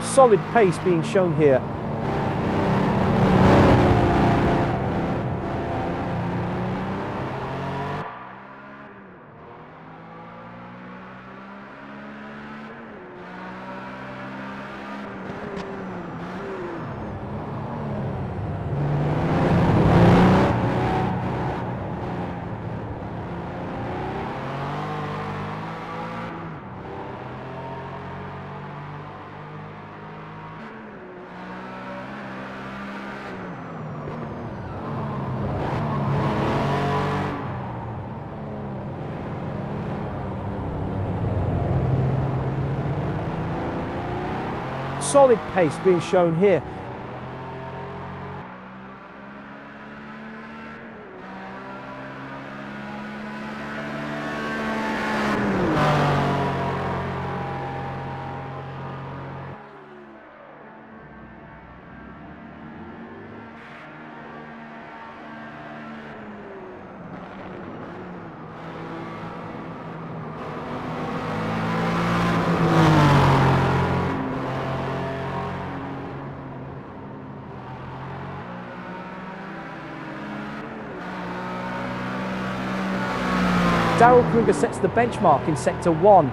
Solid pace being shown here. Solid pace being shown here. Daryl Kruger sets the benchmark in Sector 1.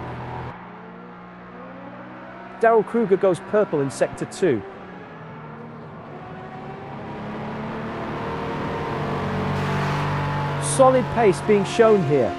Daryl Kruger goes purple in Sector 2. Solid pace being shown here.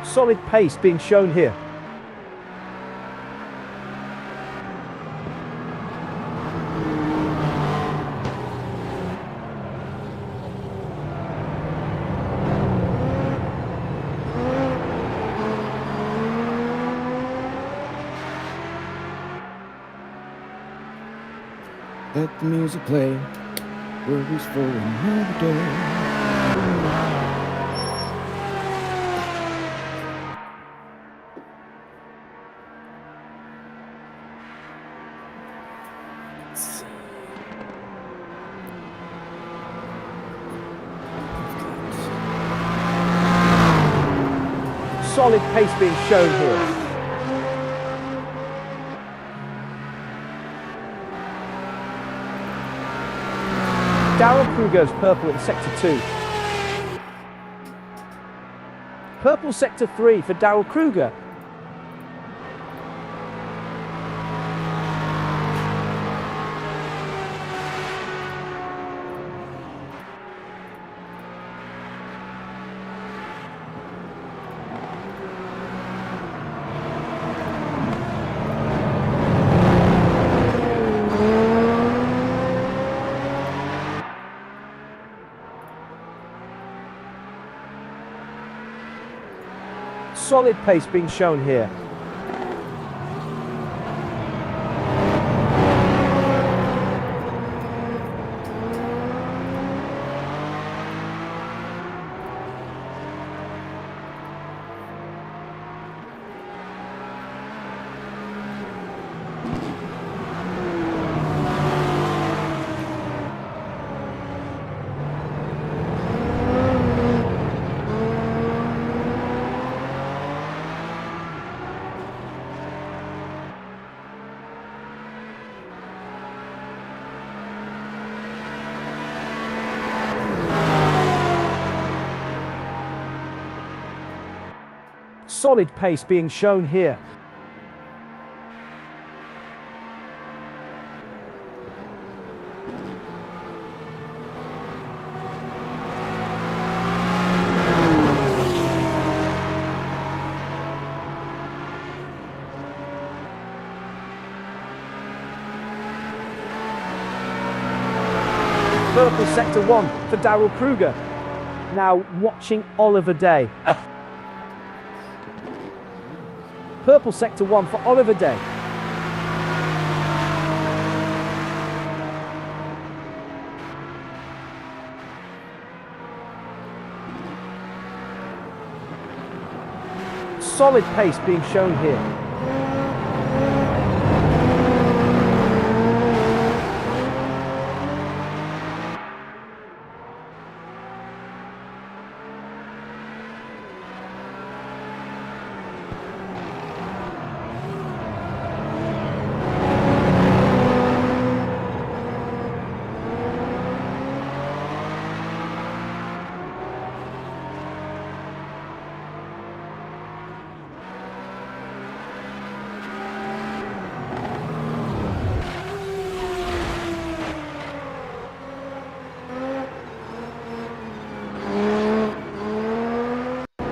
Solid pace being shown here. Let the music play, worries for another day. Solid pace being shown here. Daryl Kruger's purple in Sector 2. Purple Sector 3 for Daryl Kruger. Solid pace being shown here. Solid pace being shown here. Purple sector 1 for Darrell Kruger. Now watching Oliver Day. Purple sector 1 for Oliver Day. Solid pace being shown here.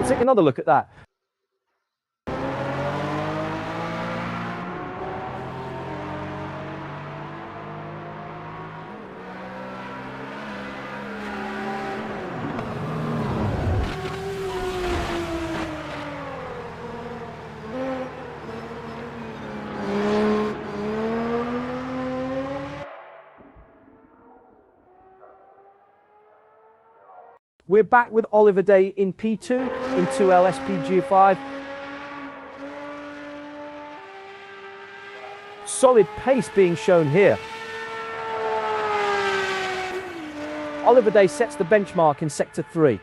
Take another look at that. We're back with Oliver Day in P2, in 2L SPG5. Solid pace being shown here. Oliver Day sets the benchmark in Sector 3.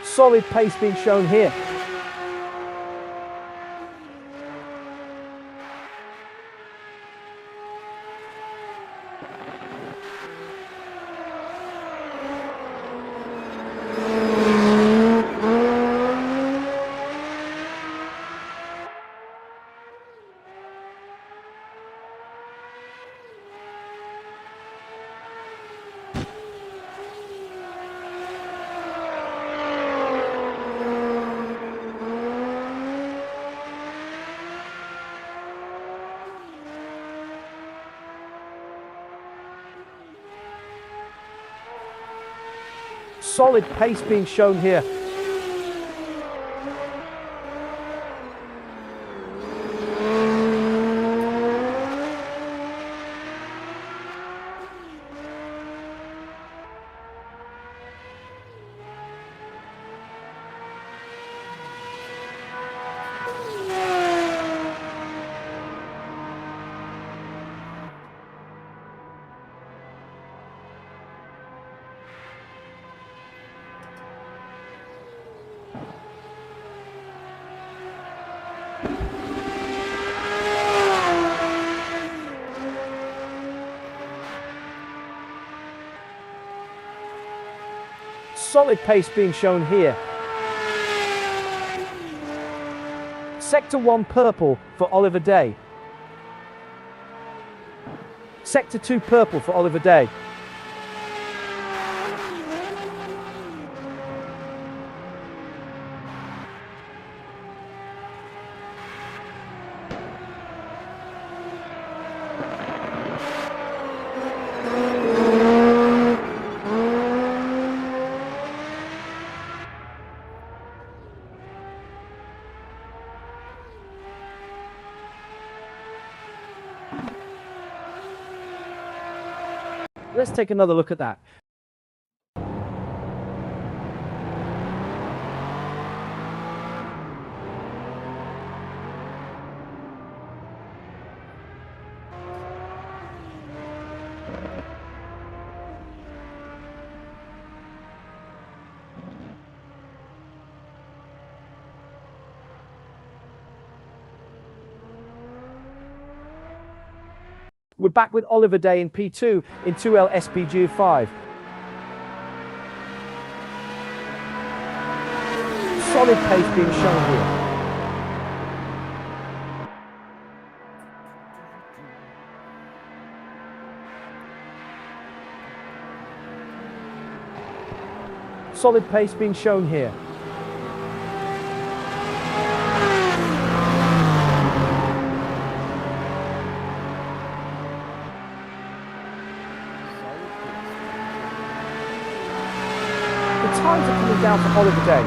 Solid pace being shown here. Solid pace being shown here. Solid pace being shown here. Sector 1 purple for Oliver Day. Sector 2 purple for Oliver Day. Let's take another look at that. We're back with Oliver Day in P2 in 2L SPG 5. Solid pace being shown here. Solid pace being shown here. The times are coming down for Oliver Day.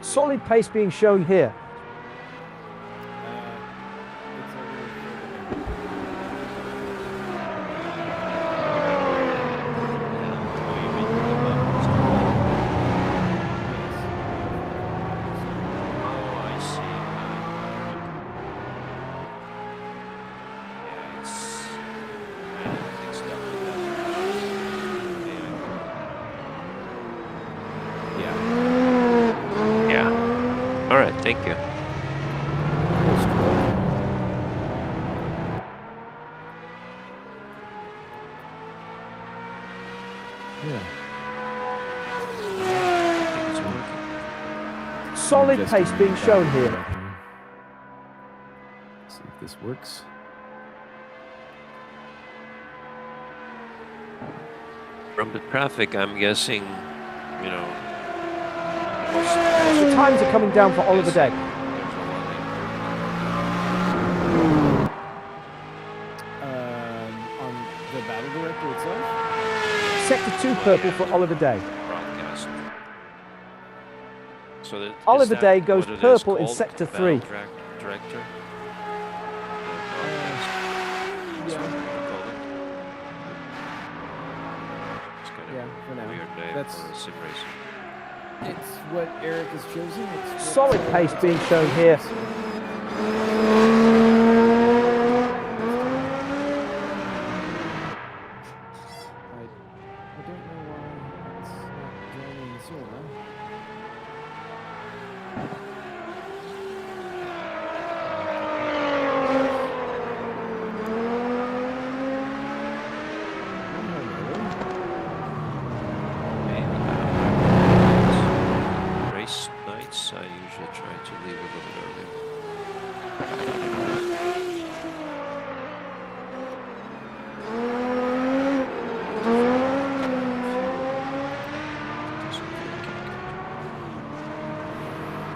Solid pace being shown here. All right, thank you. Solid pace being shown here. See if this works. From the traffic, I'm guessing, you know. The times are coming down for Oliver Day. On the battle director itself? Sector 2 purple for Oliver Day. Broadcast. So that, Oliver Day goes what it is purple in called? sector Battle 3. Director. Yeah, for now. Weird name That's for a sim racing. it's what Eric has chosen. It's Solid pace being shown here. I don't know why it's not joining the server. Race nights, I usually try to leave a little bit early.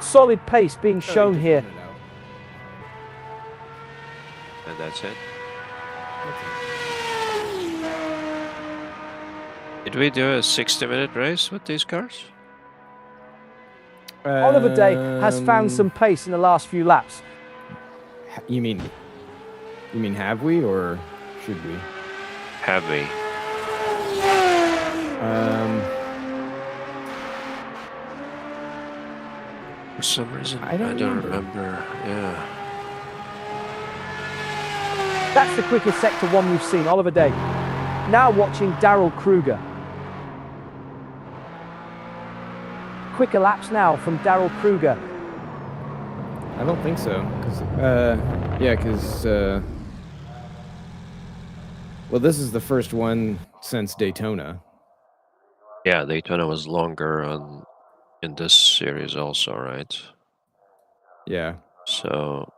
Solid pace being shown here. And that's it. Did we do a 60-minute race with these cars? Oliver Day has found some pace in the last few laps. You mean have we or should we? Have we? For some reason, I don't remember. Yeah. That's the quickest sector 1 we've seen, Oliver Day. Now watching Daryl Kruger. Quicker laps now from Daryl Kruger. I don't think so, because well, this is the first one since Daytona. Yeah, Daytona was longer in this series also, right? Yeah. So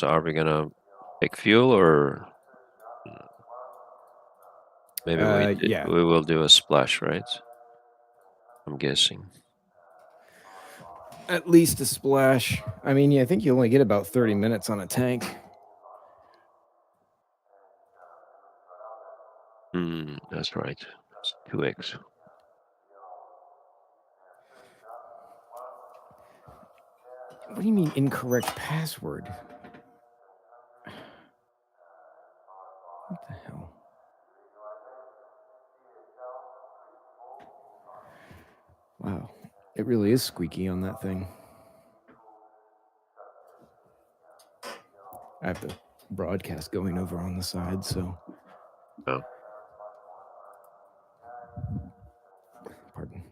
are we gonna take fuel or? Maybe Yeah. we will do a splash, right? I'm guessing. At least a splash. I mean, yeah, I think you only get about 30 minutes on a tank. That's right. It's 2x. What do you mean incorrect password? What the hell? Wow. It really is squeaky on that thing. I have the broadcast going over on the side, so. Oh. Pardon.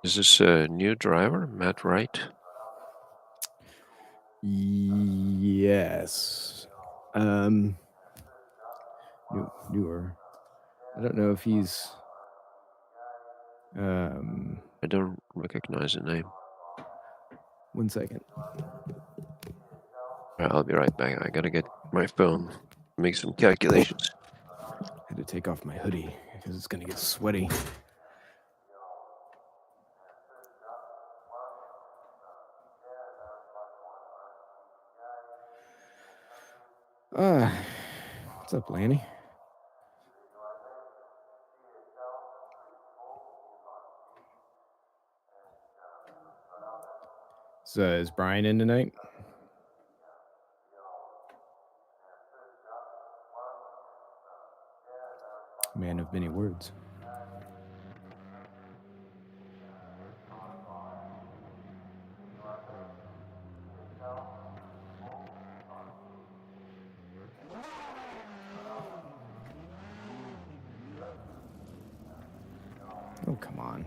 Is this a new driver, Matt Wright? Yes. Newer. I don't know if he's. I don't recognize the name. 1 second. I'll be right back. I gotta get my phone, make some calculations. I had to take off my hoodie because it's gonna get sweaty. What's up, Lanny? So is Brian in tonight? Man of many words. Oh, come on.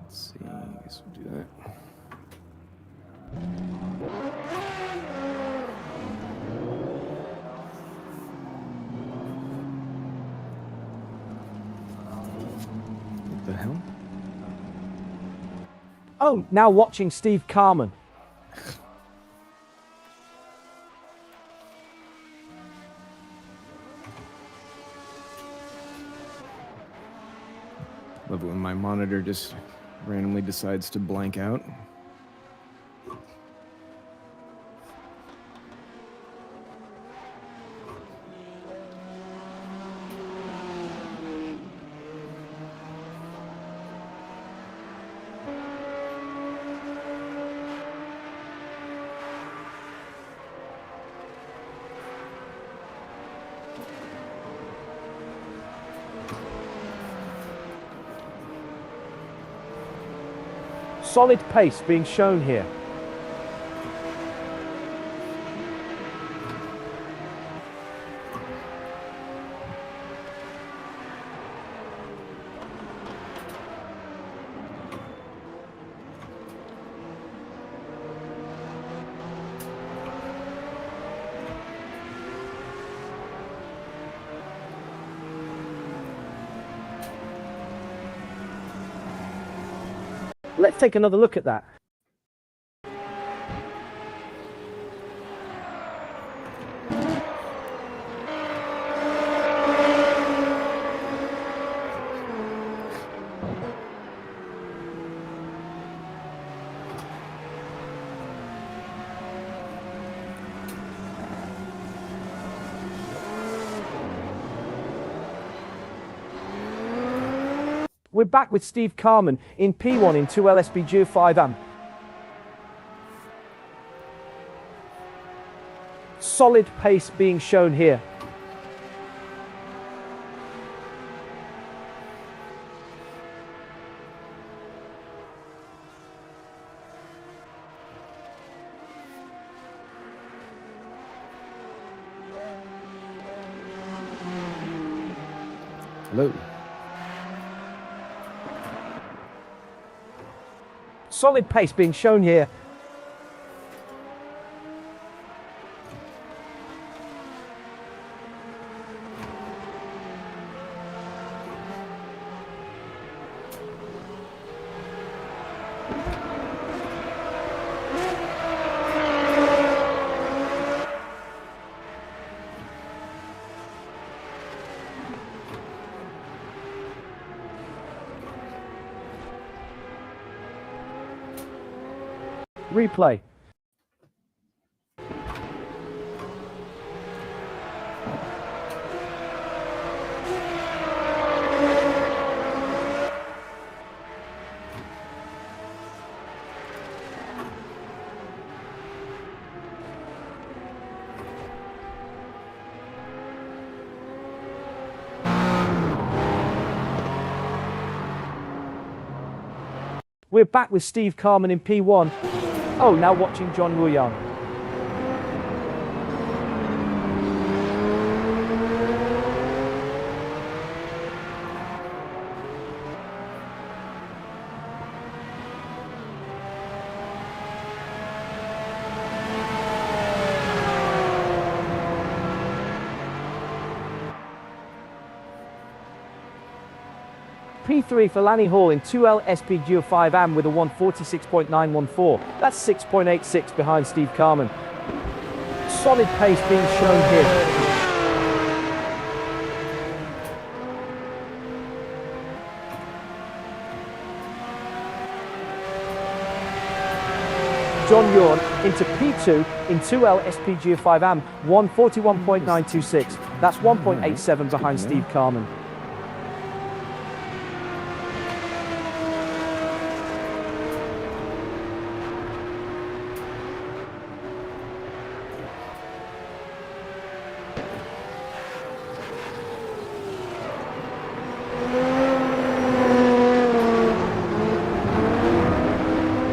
Let's see. I guess we'll do that. What the hell? Oh, now watching Steve Carman. Love it when my monitor just randomly decides to blank out. Solid pace being shown here. Let's take another look at that. We're back with Steve Carman in P1 in 2LSB 5 amp. Solid pace being shown here. Hello. Solid pace being shown here. Replay. We're back with Steve Carman in P1. Oh, now watching John Woo-young. P3 for Lanny Hall in 2L SPGO5 AM with a 146.914. That's 6.86 behind Steve Carman. Solid pace being shown here. John Yorn into P2 in 2L SPGO5 AM, 141.926. That's 1.87 behind Steve Carman.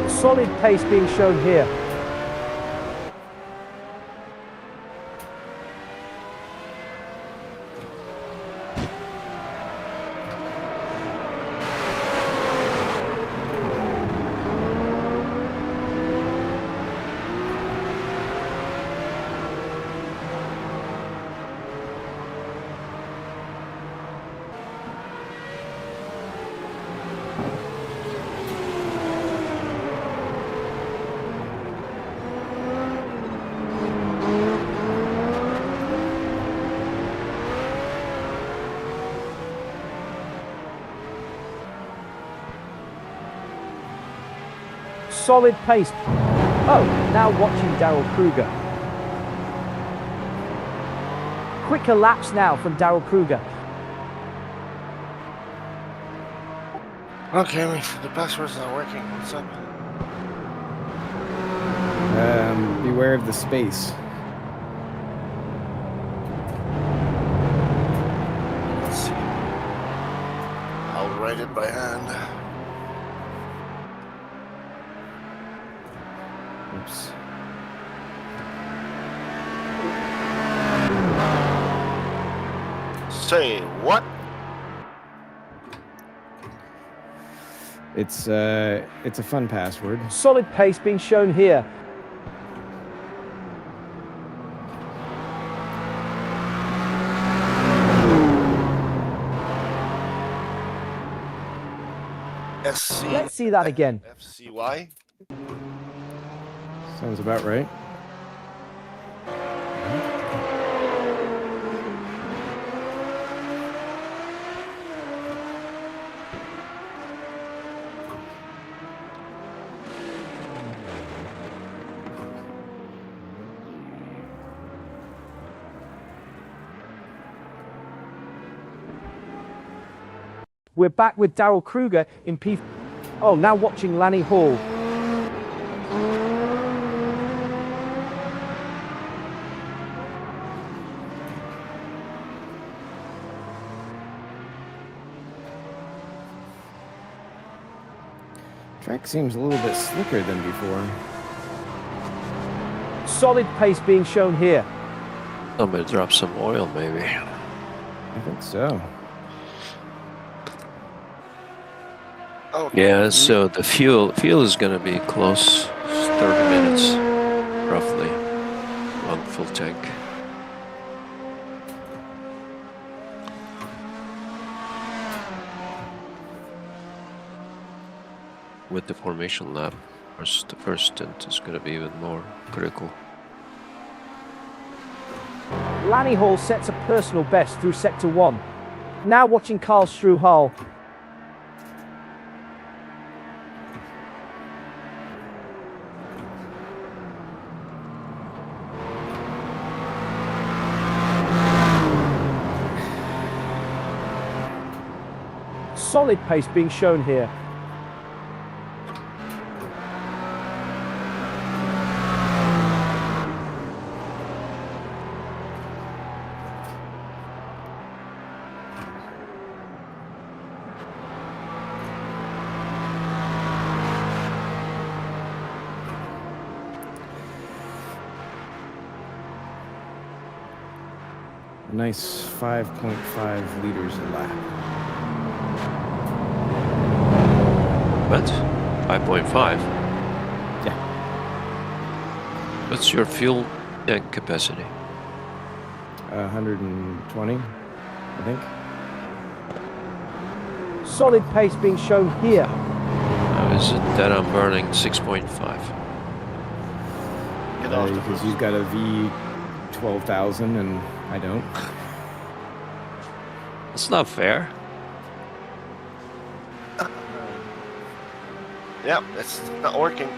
Solid pace being shown here. Solid pace. Oh, now watching Daryl Kruger. Quicker laps now from Daryl Kruger. Okay, the password's not working. What's up? Beware of the space. Let's see. I'll write it by hand. Oops. Say what? It's a fun password. Solid pace being shown here. SC. Let's see that again. FCY. Sounds about right. We're back with Daryl Kruger in P. Oh, now watching Lanny Hall. Track seems a little bit slicker than before. Solid pace being shown here. Somebody drop some oil, maybe. I think so. Okay. Yeah, so the fuel is gonna be close, 30 minutes, roughly, on full tank. With the formation lap, the first stint is gonna be even more critical. Lanny Hall sets a personal best through Sector 1. Now watching Karl Struhal. Solid pace being shown here. A nice 5.5 liters a lap. What? 5.5? Yeah. What's your fuel tank capacity? 120, I think. Solid pace being shown here. How is it that I'm burning 6.5? Get off the Because roof. you've got a V12,000 and I don't. That's not fair. Yep, it's not working.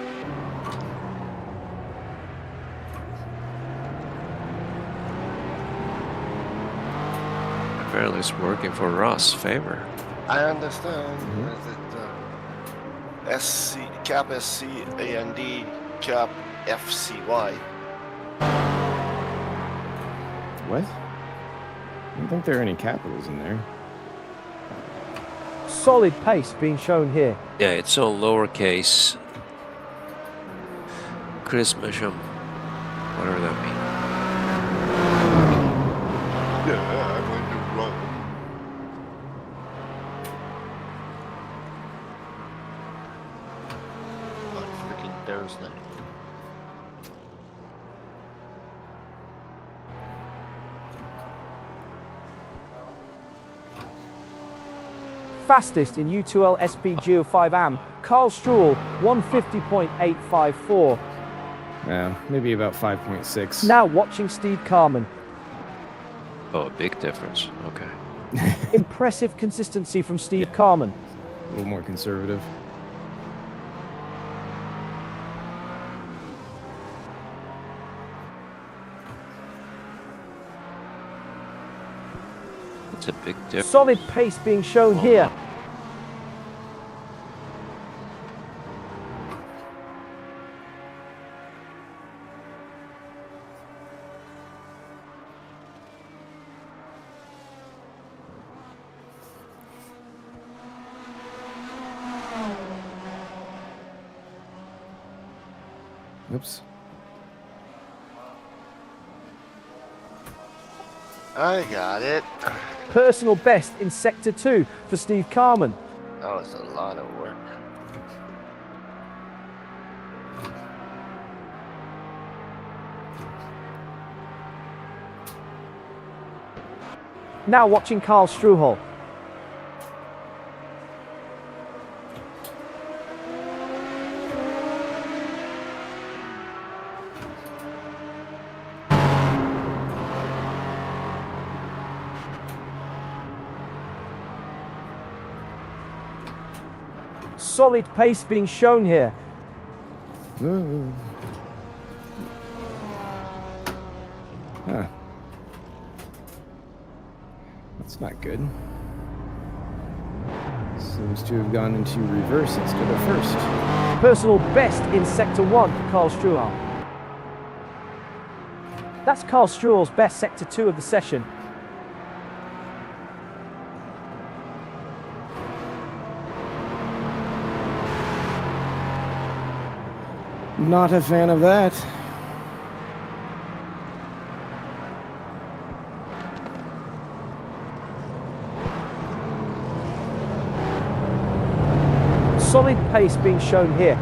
Apparently it's working for Ross' favor. I understand. Mhm. Is it SC cap SC AND cap FCY? What? I don't think there are any capitals in there. Solid pace being shown here. Yeah, it's all lowercase. Chris Misham. Whatever that means. Yeah, I'm going to run. On freaking Thursday. Fastest in U2L SPGO 5AM, Karl Struhl, 150.854. Yeah, maybe about 5.6. Now watching Steve Carman. Oh, a big difference. Okay. Impressive consistency from Steve Carman. A little more conservative. It's a big difference. Solid pace being shown here. Oops. I got it. Personal best in Sector 2 for Steve Carman. That was a lot of work. Now watching Karl Struhl. Solid pace being shown here. Ooh. Huh. That's not good. Seems to have gone into reverse instead of first. Personal best in Sector 1 for Karl Struhl. That's Karl Struhl's best Sector 2 of the session. Not a fan of that. Solid pace being shown here.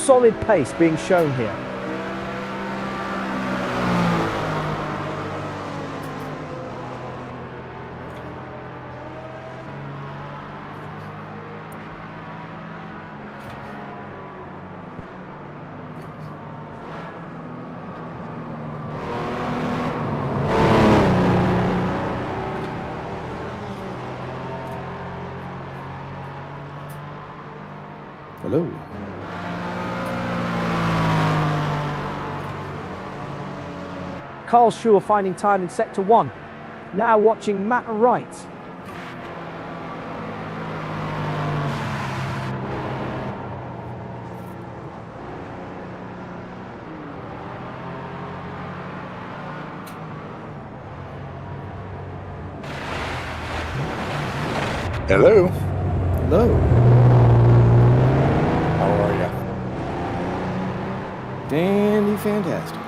Solid pace being shown here. Hello. Carl Struhl finding time in sector 1. Now watching Matt Wright. Hello. Hello. How are you? Dandy fantastic.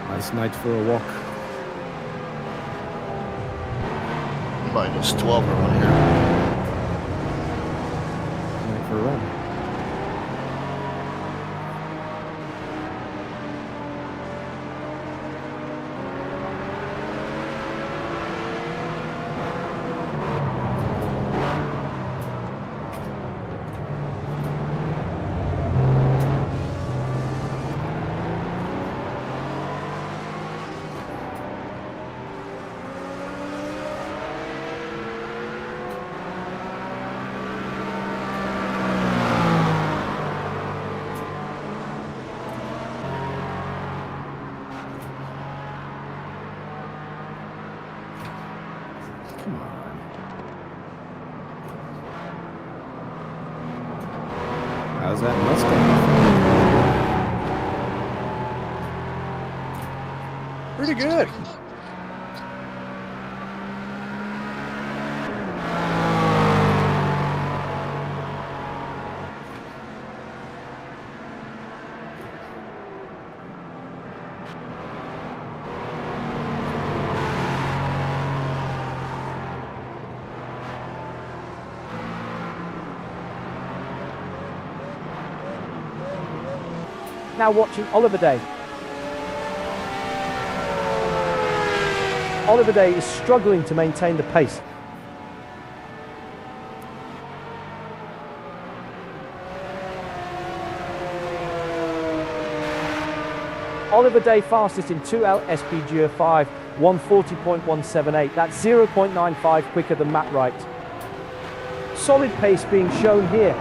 Nice night for a walk. -12 around here. Night for a run. Come on. How's that Mustang? Pretty good. Now watching Oliver Day. Oliver Day is struggling to maintain the pace. Oliver Day fastest in 2L SPGO 5, 140.178. That's 0.95 quicker than Matt Wright. Solid pace being shown here.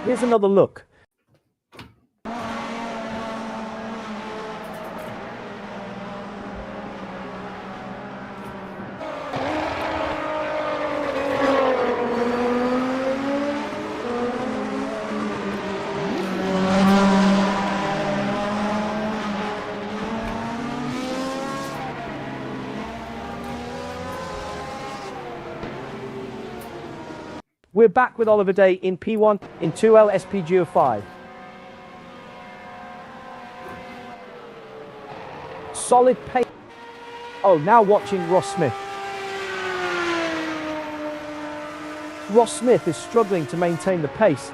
Here's another look. We're back with Oliver Day in P1 in 2L SPGO 5. Solid pace. Oh, now watching Ross Smith. Ross Smith is struggling to maintain the pace.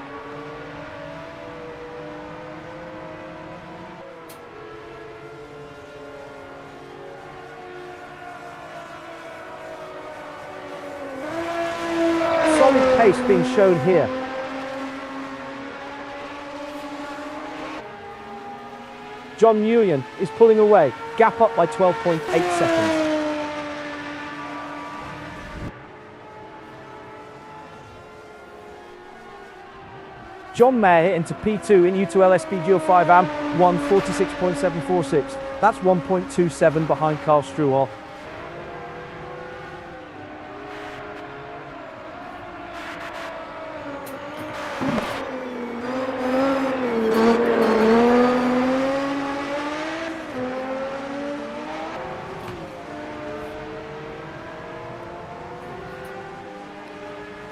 Solid pace being shown here. John Nguyen is pulling away, gap up by 12.8 seconds. John Mayer into P2 in U2L SPGO 5 AM, 146.746. That's 1.27 behind Carl Struhl.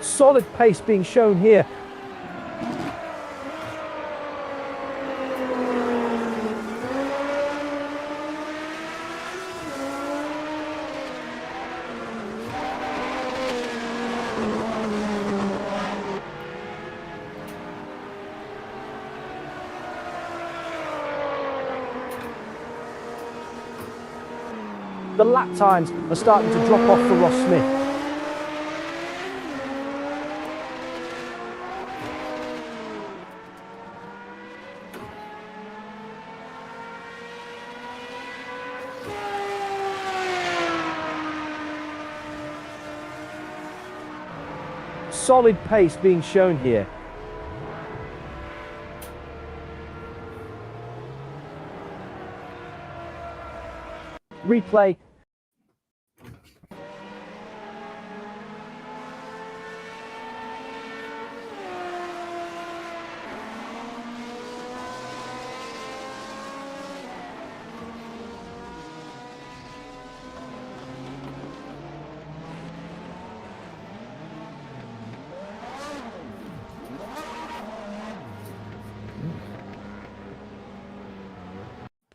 Solid pace being shown here. The lap times are starting to drop off for Ross Smith. Solid pace being shown here. Replay.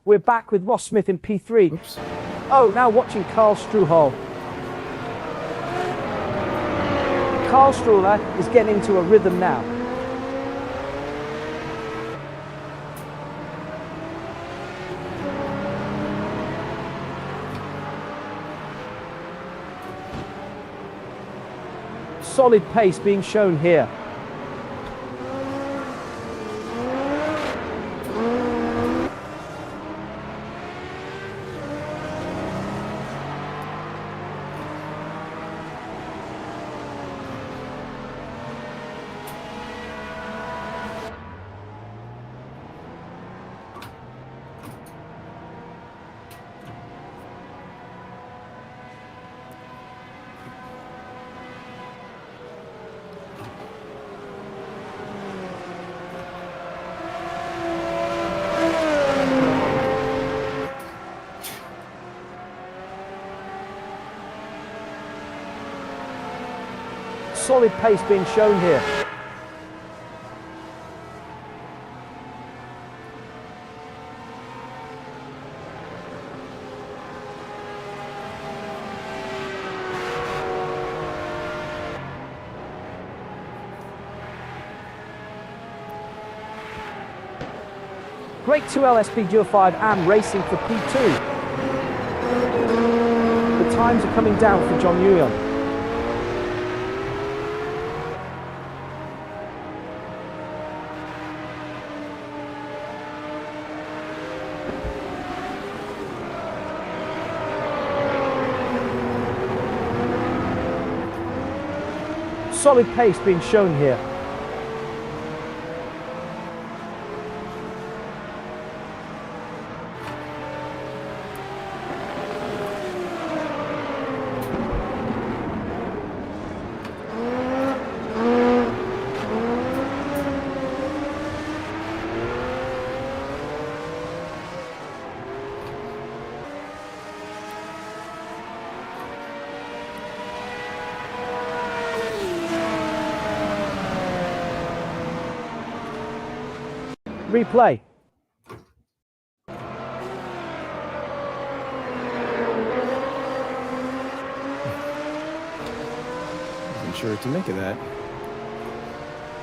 We're back with Ross Smith in P3. Oops. Oh, now watching Karl Struhal. Karl Struhal is getting into a rhythm now. Solid pace being shown here. Solid pace being shown here. Great 2L SP05 AM racing for P2. The times are coming down for John Nguyen. Solid pace being shown here. Replay. Wasn't sure what to make of that.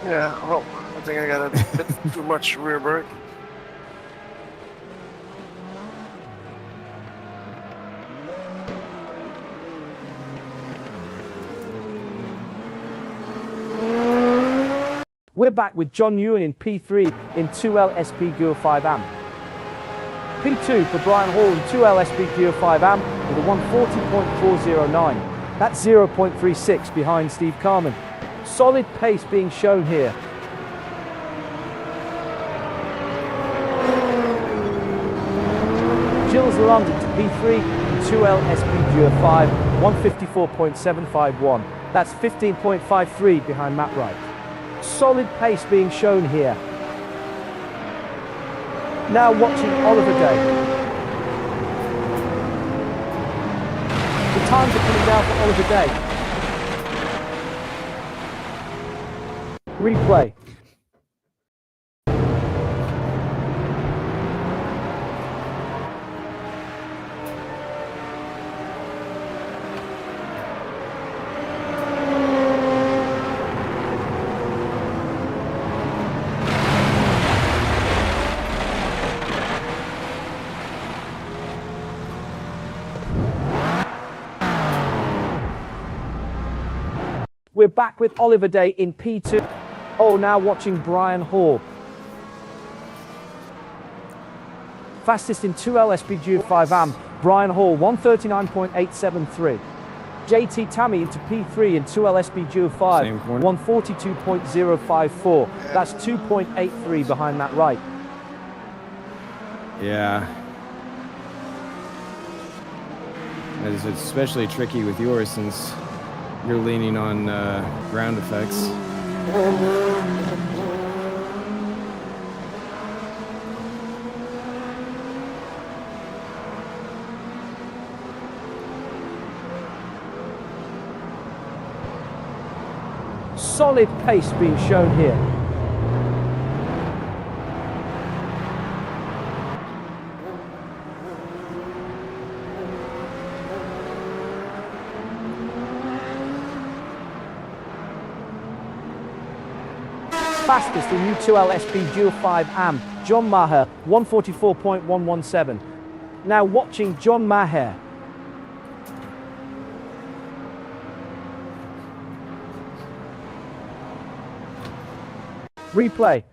Yeah, well, I think I got a bit too much rear brake. We're back with John Nguyen in P3 in 2L SP Gear 5 AM. P2 for Brian Hall in 2L SP Gear 5 AM with a 140.409. That's 0.36 behind Steve Carman. Solid pace being shown here. Gilles Lalonde to P3 in 2L SP Gear 5, 154.751. That's 15.53 behind Matt Wright. Solid pace being shown here. Now watching Oliver Day. The times are coming down for Oliver Day. Replay. We're back with Oliver Day in P2. Oh, now watching Brian Hall. Fastest in 2L SPG 5am, Brian Hall, 139.873. JT Tammy into P3 in 2L SPG 5, Same corner. 142.054. That's 2.83 behind that right. Yeah. That is especially tricky with yours since you're leaning on ground effects. Solid pace being shown here. Fastest in U2L SPG 5am, John Maher, 144.117. Now watching John Maher. Replay.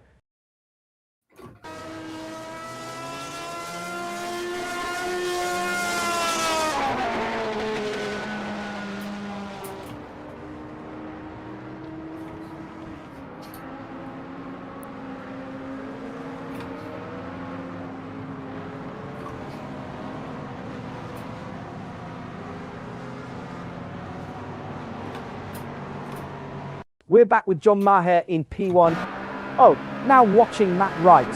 We're back with John Maher in P1. Oh, now watching Matt Wright.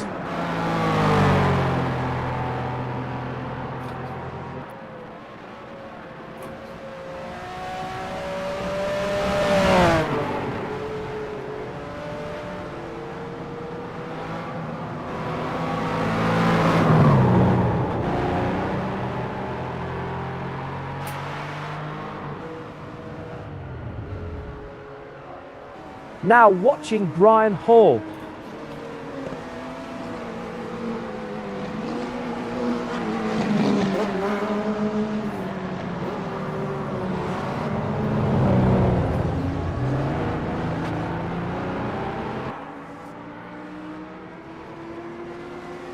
Now watching Brian Hall.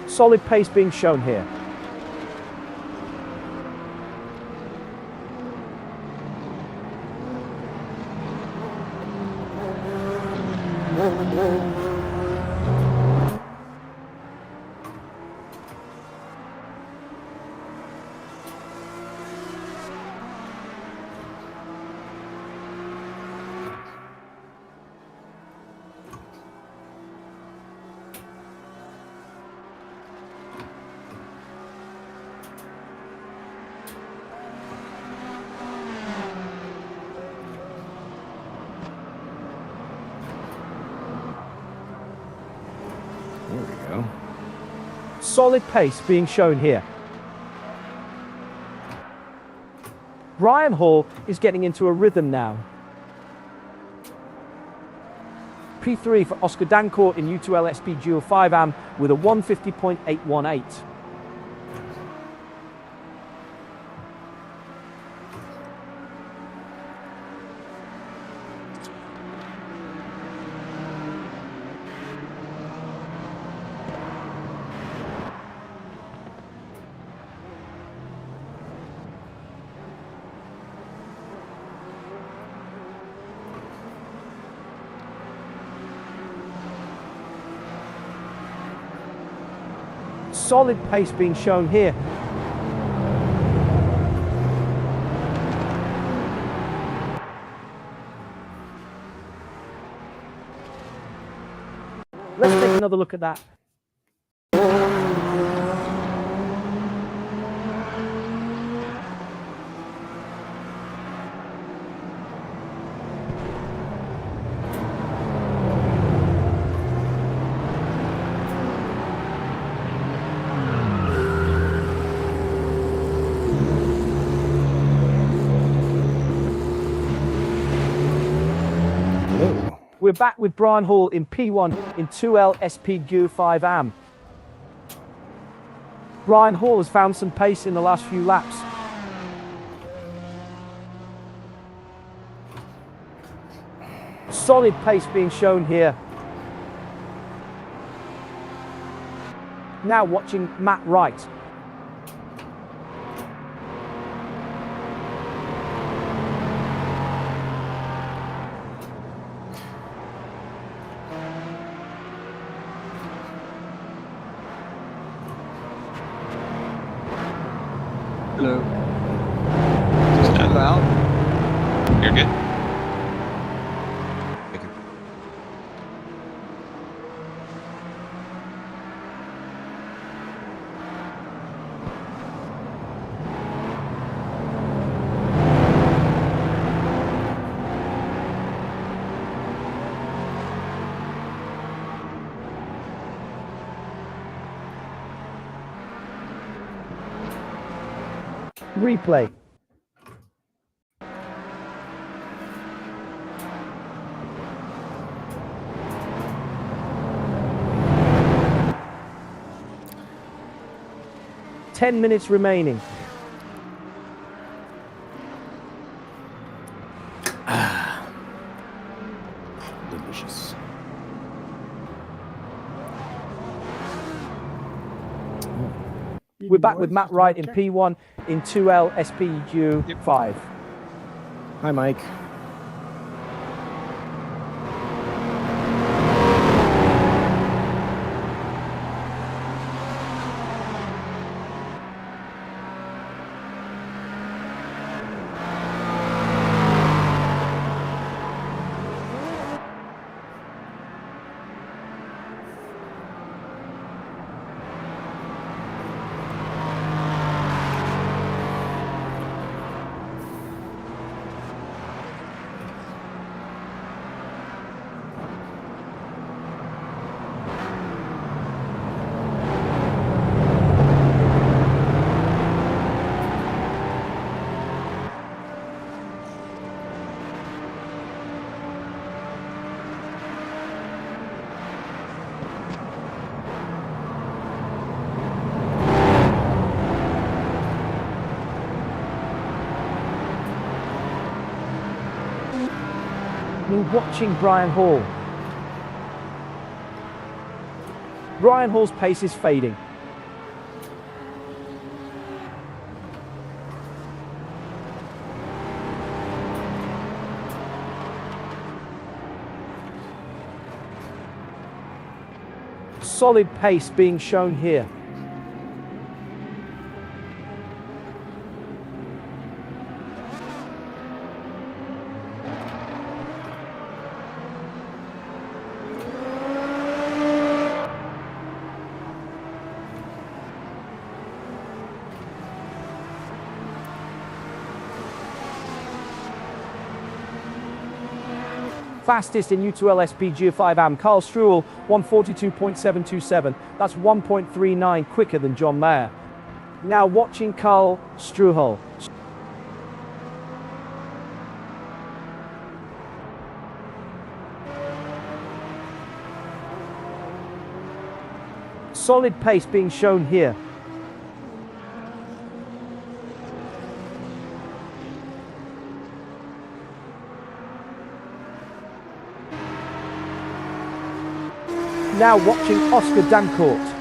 Solid pace being shown here. There we go. Solid pace being shown here. Brian Hall is getting into a rhythm now. P3 for Oscar Dancourt in U2L SPG 5am with a 150.818. Solid pace being shown here. Let's take another look at that. We're back with Brian Hall in P1 in 2L SP Gear 5 AM. Brian Hall has found some pace in the last few laps. Solid pace being shown here. Now watching Matt Wright. Hello. Is this too loud? You're good. Replay. Ten minutes remaining. Delicious. We're back with Matt Wright in P1 in 2L SPU 5. Hi, Mike. We're watching Brian Hall. Brian Hall's pace is fading. Solid pace being shown here. Fastest in U2L SPG 5 AM, Carl Struhl, 142.727. That's 1.39 quicker than John Mayer. Now watching Carl Struhl. Solid pace being shown here. Now watching Oscar Dancourt.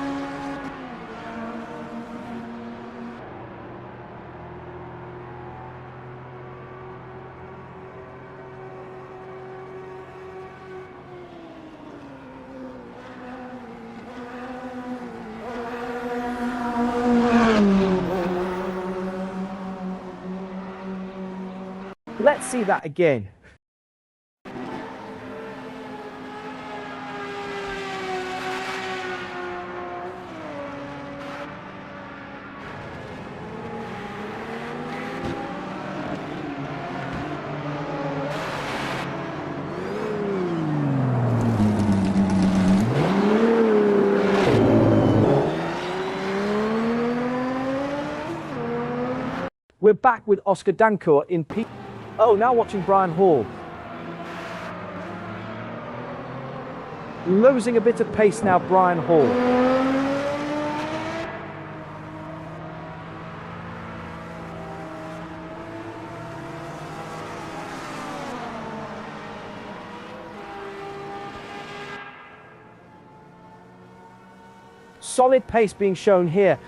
Let's see that again. We're back with Oscar Dancourt in P. Oh, now watching Brian Hall. Losing a bit of pace now, Brian Hall. Solid pace being shown here.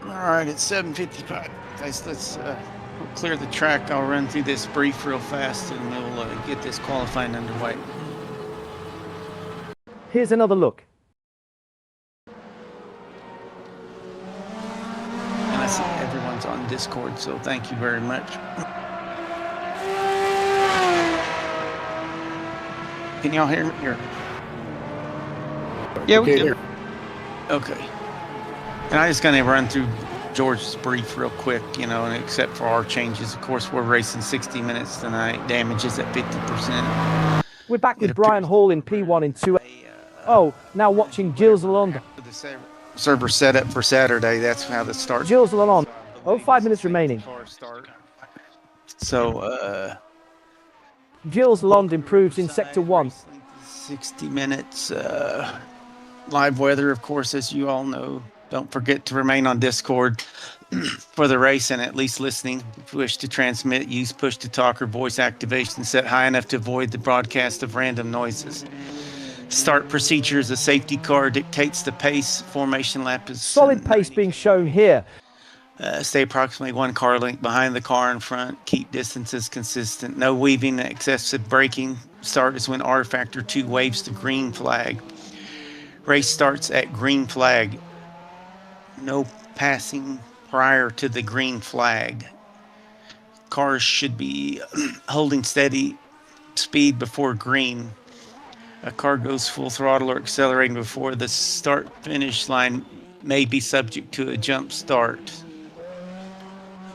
All right, it's 7:55. Guys, let's clear the track. I'll run through this brief real fast, and we'll get this qualifying underway. Here's another look. And I see everyone's on Discord, so thank you very much. Can y'all hear me here? Yeah, we can. Okay. And I'm just going to run through George's brief real quick, you know, and except for our changes. Of course, we're racing 60 minutes tonight. Damage is at 50%. We're back with Brian Hall in P1 in 2. Oh, now watching Gilles Lalonde. The server setup for Saturday. That's how the start. Gilles Lalonde. Oh, 5 minutes remaining. So, Gilles Lalonde improves in Sector 1. 60 minutes. Live weather, of course, as you all know. Don't forget to remain on Discord for the race and at least listening. If you wish to transmit, use push to talk or voice activation set high enough to avoid the broadcast of random noises. Start procedures. A safety car dictates the pace. Formation lap is solid pace being shown here. Stay approximately 1 car length behind the car in front. Keep distances consistent. No weaving, excessive braking. Start is when R factor 2 waves the green flag. Race starts at green flag. No passing prior to the green flag. Cars should be holding steady speed before green. A car goes full throttle or accelerating before the start finish line may be subject to a jump start.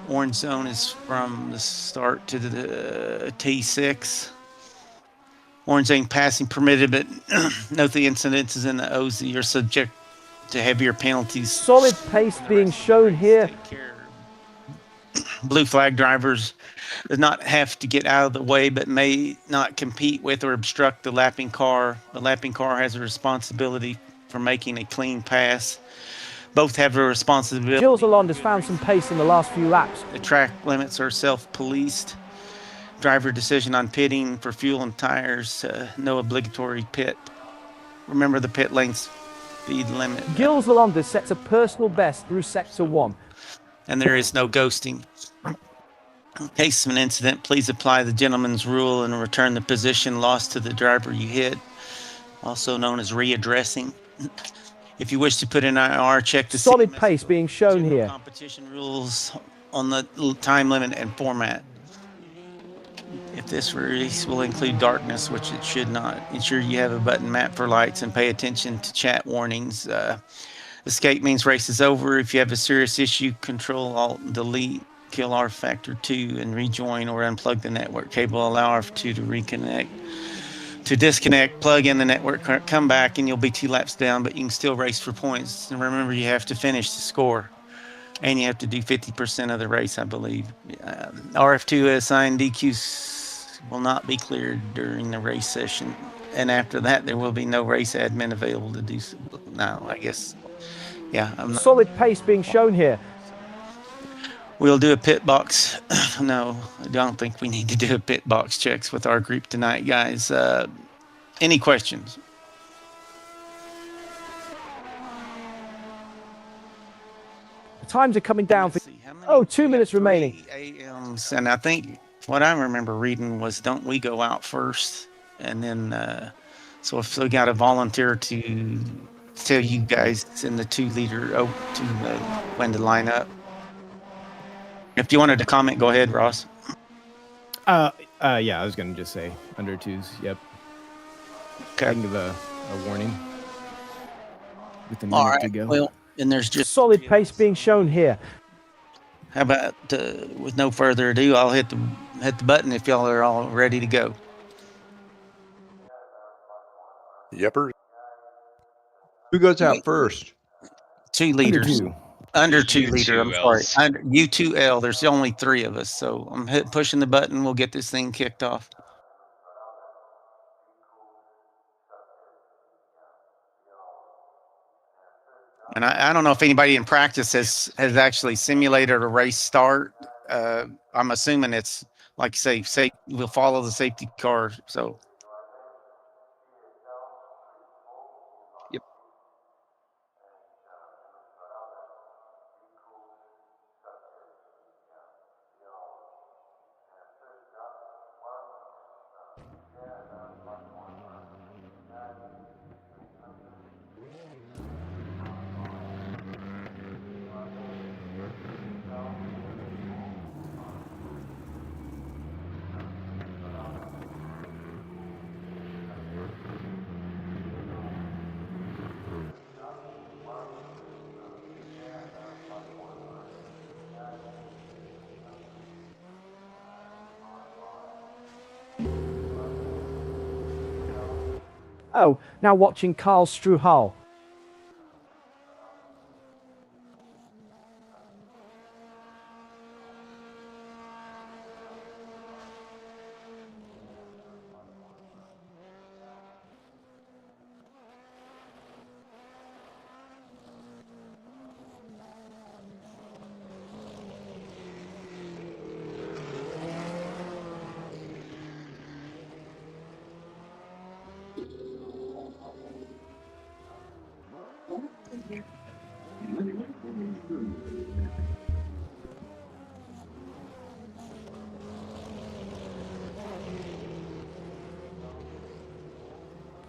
Orange zone is from the start to the T6. Orange zone passing permitted, but note the incidences in the OZ are subject to heavier penalties. Solid pace being shown here. Blue flag drivers does not have to get out of the way, but may not compete with or obstruct the lapping car. The lapping car has a responsibility for making a clean pass. Both have a responsibility. Gilles Lalonde has found some pace in the last few laps. The track limits are self-policed. Driver decision on pitting for fuel and tires. No obligatory pit. Remember the pit lane speed limit. Gilles Lalonde sets a personal best through Sector 1. And there is no ghosting. In case of an incident, please apply the gentleman's rule and return the position lost to the driver you hit, also known as readdressing. If you wish to put in IR, check the solid pace being shown here. Competition rules on the time limit and format. If this race will include darkness, which it should not, ensure you have a button map for lights and pay attention to chat warnings. Escape means race is over. If you have a serious issue, Control Alt Delete, kill R factor 2 and rejoin or unplug the network cable. Allow R2 to reconnect. To disconnect, plug in the network, come back, and you'll be 2 laps down, but you can still race for points. And remember, you have to finish the score. And you have to do 50% of the race, I believe. RF2 assigned DQs will not be cleared during the race session. And after that, there will be no race admin available to do so. No, I guess, yeah. I'm not. Solid pace being shown here. We'll do a pit box. No, I don't think we need to do a pit box checks with our group tonight, guys. Any questions? The times are coming down for 2 minutes remaining. AMs, and I think what I remember reading was, don't we go out first? And then, so if we got a volunteer to tell you guys in the 2 liter when to line up. If you wanted to comment, go ahead, Ross. Yeah, I was gonna just say under 2s. Yep. Okay. I can give a warning with a minute to go. Well, and there's just solid pace being shown here. How about with no further ado, I'll hit the button if y'all are all ready to go. Yepper. Who goes out first? 2 liters. Under 2. Under 2 U2 liter. I'm sorry. Ls. Under U2L. There's only 3 of us, so I'm pushing the button. We'll get this thing kicked off. And I don't know if anybody in practice has actually simulated a race start. I'm assuming it's like say we'll follow the safety car. So Yep. Oh, now watching Karl Struhal.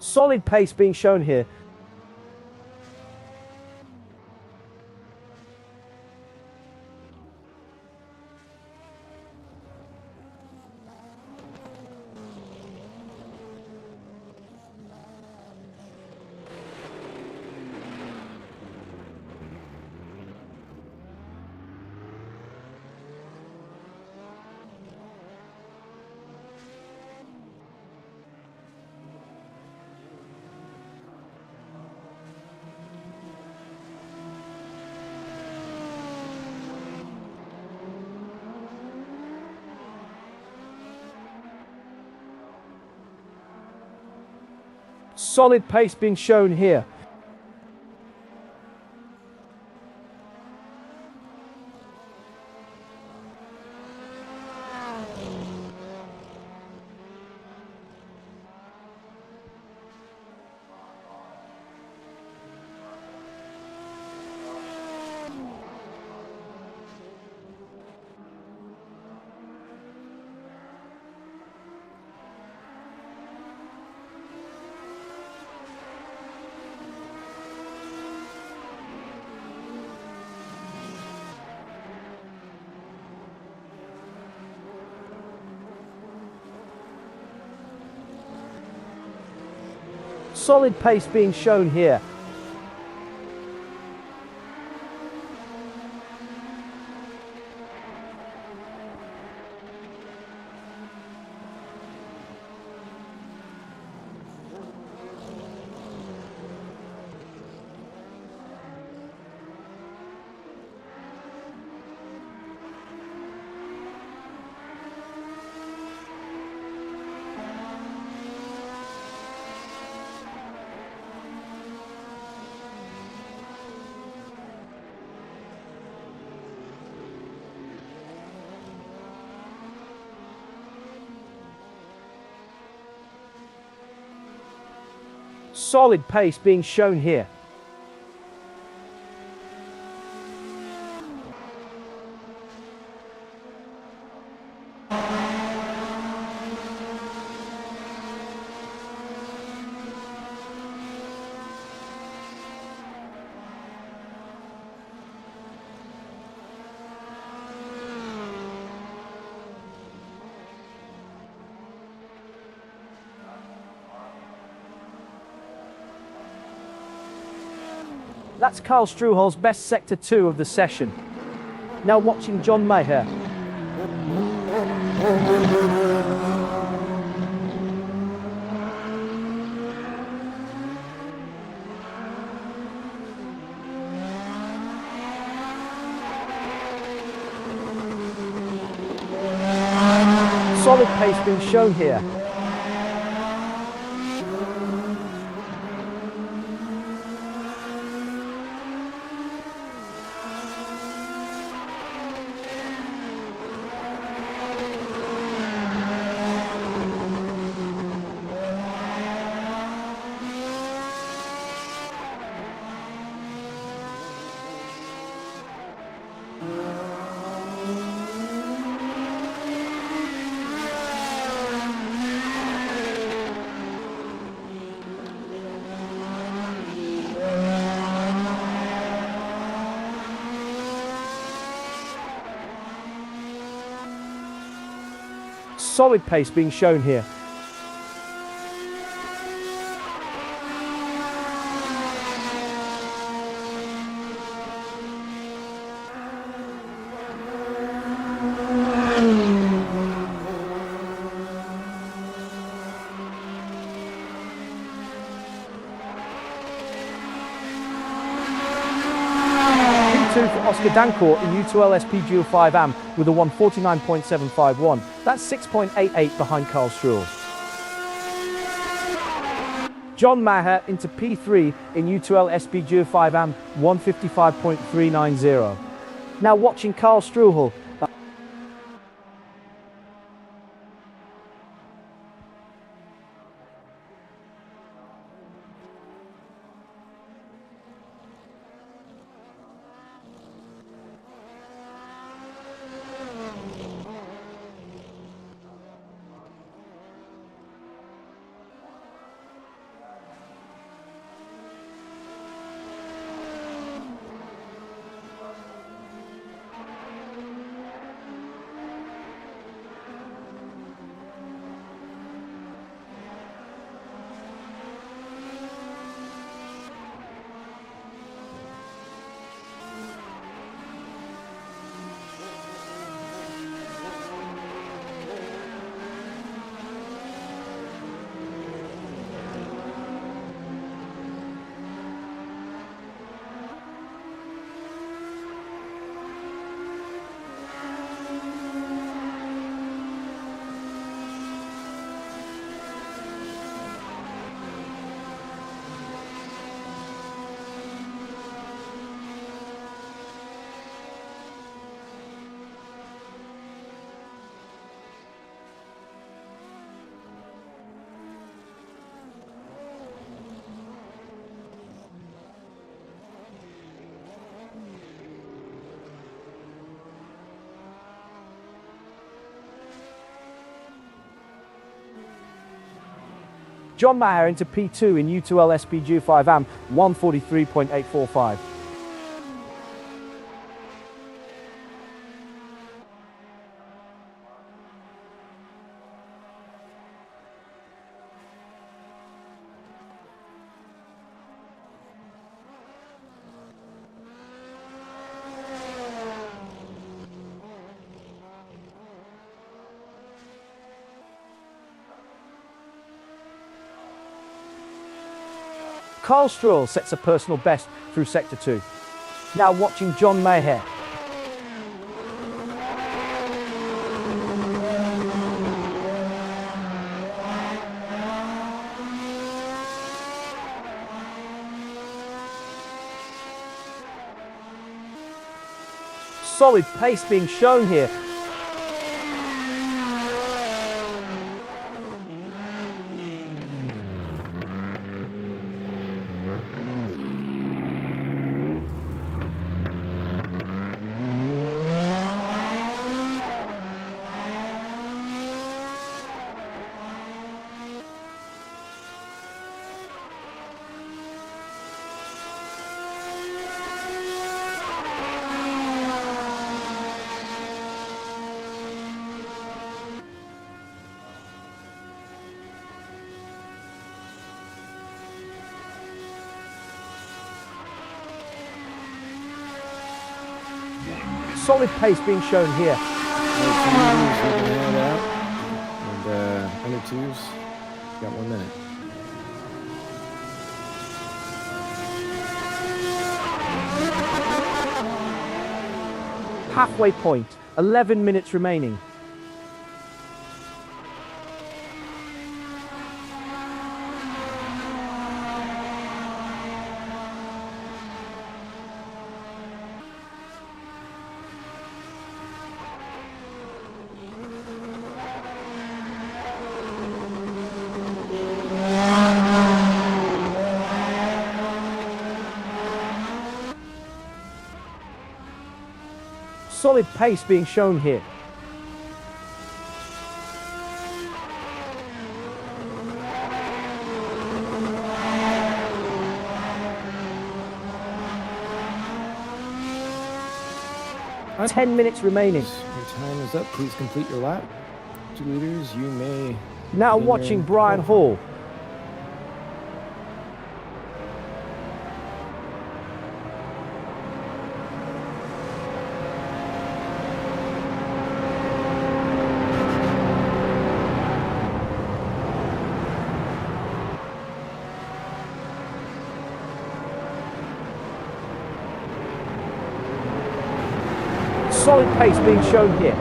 Solid pace being shown here. Solid pace being shown here. Solid pace being shown here. Solid pace being shown here. That's Karl Struhal's best Sector 2 of the session. Now watching John Maher. Solid pace being shown here. Solid pace being shown here. For Oscar Dancourt in U2L SPGO5 AM with a 149.751. That's 6.88 behind Karl Struhl. John Maher into P3 in U2L SPGO5 AM 155.390. Now watching Karl Struhl. John Maher into P2 in U2L SPGO5 AM 143.845. Karl Struhl sets a personal best through Sector 2. Now watching John Maher. Solid pace being shown here. Solid pace being shown here. And under twos, got 1 minute. Halfway point, 11 minutes remaining. Solid pace being shown here. All right. 10 minutes remaining. Your time is up. Please complete your lap. 2 leaders, you may. Now begin watching your Brian qualifying. Hall. Solid pace being shown here.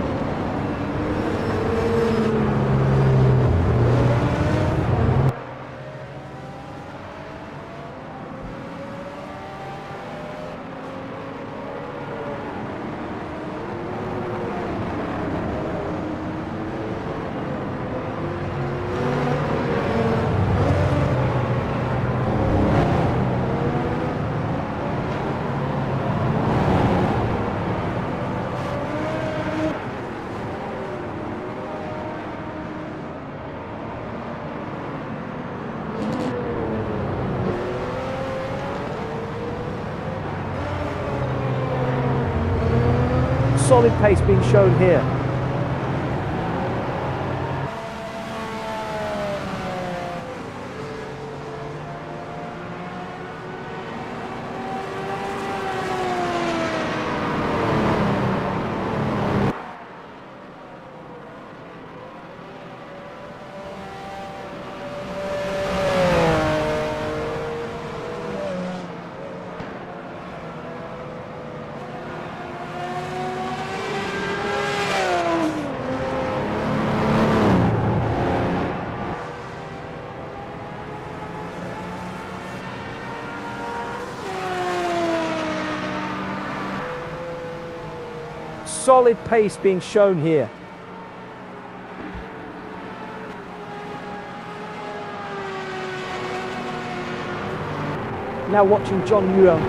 Solid pace being shown here. Solid pace being shown here. Now watching John Yuan.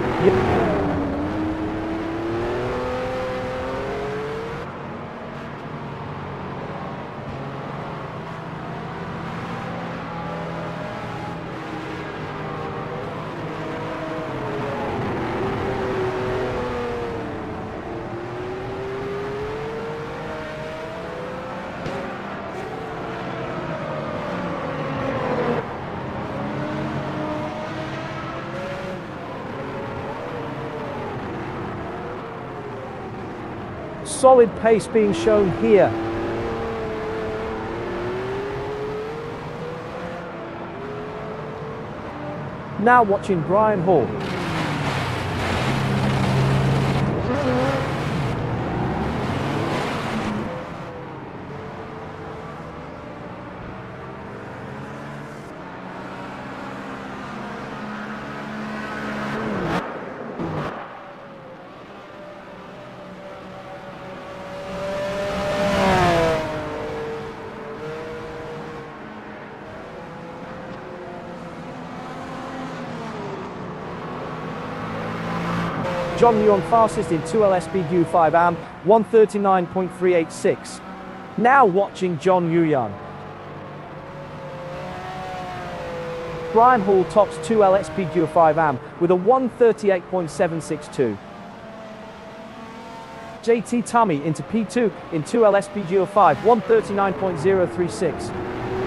Solid pace being shown here. Now watching Brian Hall. John Yuan fastest in 2L SPQ 5AM, 139.386. Now watching John Yuan. Brian Hall tops 2L SPQ 5AM with a 138.762. JT Tummy into P2 in 2L SPQ 5, 139.036.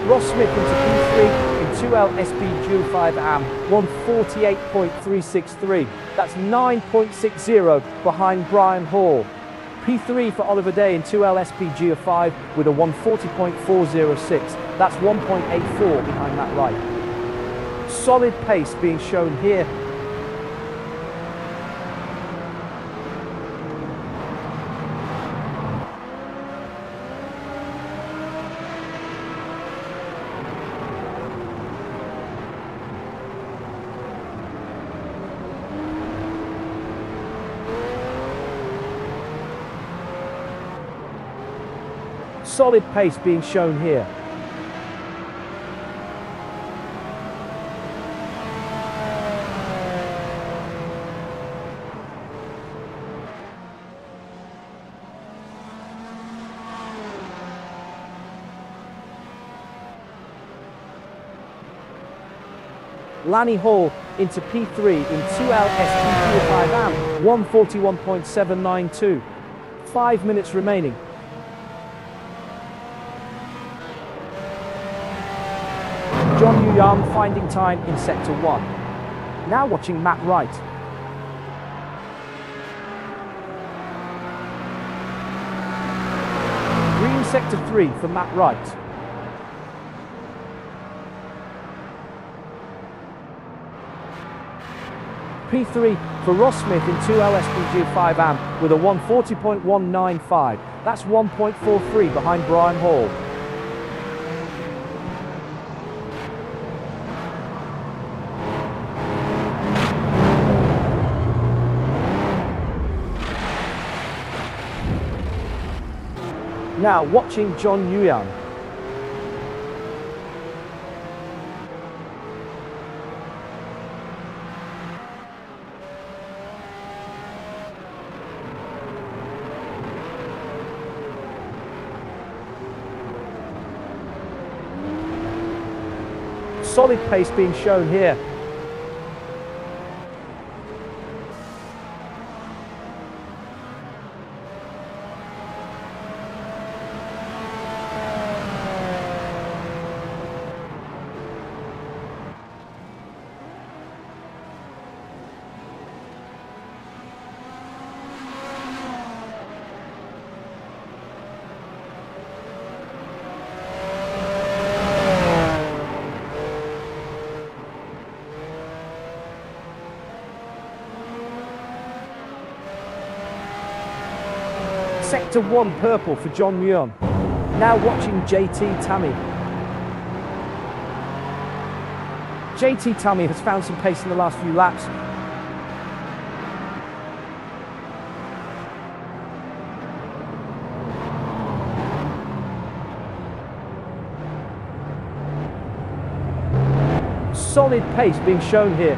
Ross Smith into P3 in 2L SPQ 5AM, 148.363. That's 9.60 behind Brian Hall. P3 for Oliver Day in 2L SPQ 5 with a 140.406. That's 1.84 behind Matt Wright. Solid pace being shown here. Solid pace being shown here. Lanny Hall into P3 in 2LSP05 AM, 141.792. 5 minutes remaining. John Yuyan finding time in Sector 1. Now watching Matt Wright. Green Sector 3 for Matt Wright. P3 for Ross Smith in 2LSPG5 AM with a 140.195. That's 1.43 behind Brian Hall. Now watching John Yuyan. Solid pace being shown here. Sector 1 purple for John Muir. Now watching JT Tammy. JT Tammy has found some pace in the last few laps. Solid pace being shown here.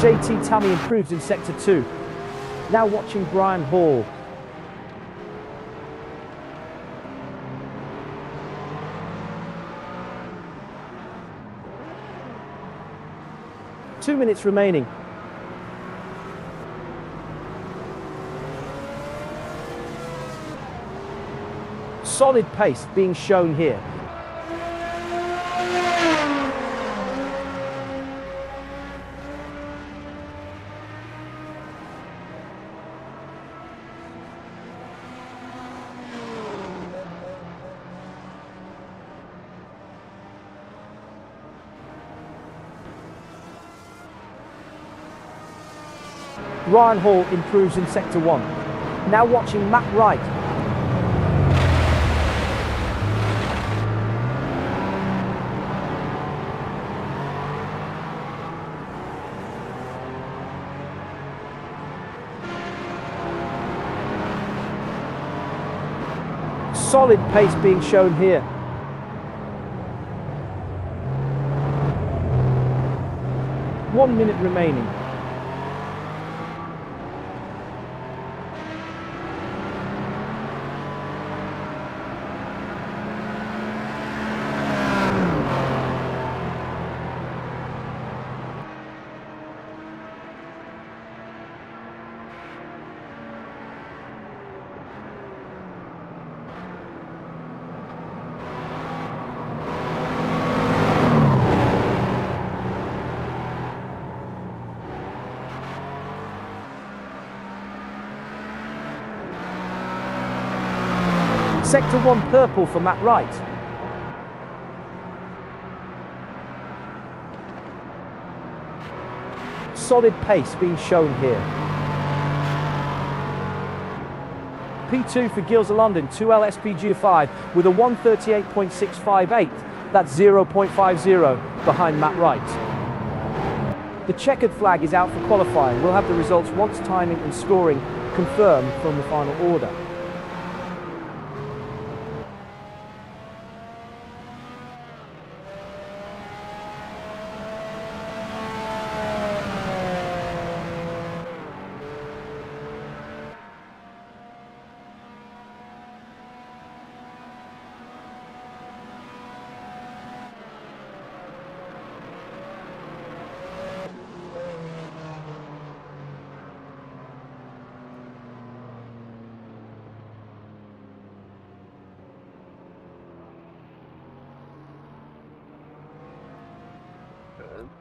JT Tammy improves in Sector 2. Now watching Brian Hall. Two minutes remaining. Solid pace being shown here. Ryan Hall improves in Sector 1. Now watching Matt Wright. Solid pace being shown here. One minute remaining. Sector 1 purple for Matt Wright. Solid pace being shown here. P2 for Gilles de London, 2L SPG5 with a 138.658. That's 0.50 behind Matt Wright. The checkered flag is out for qualifying. We'll have the results once timing and scoring confirmed from the final order.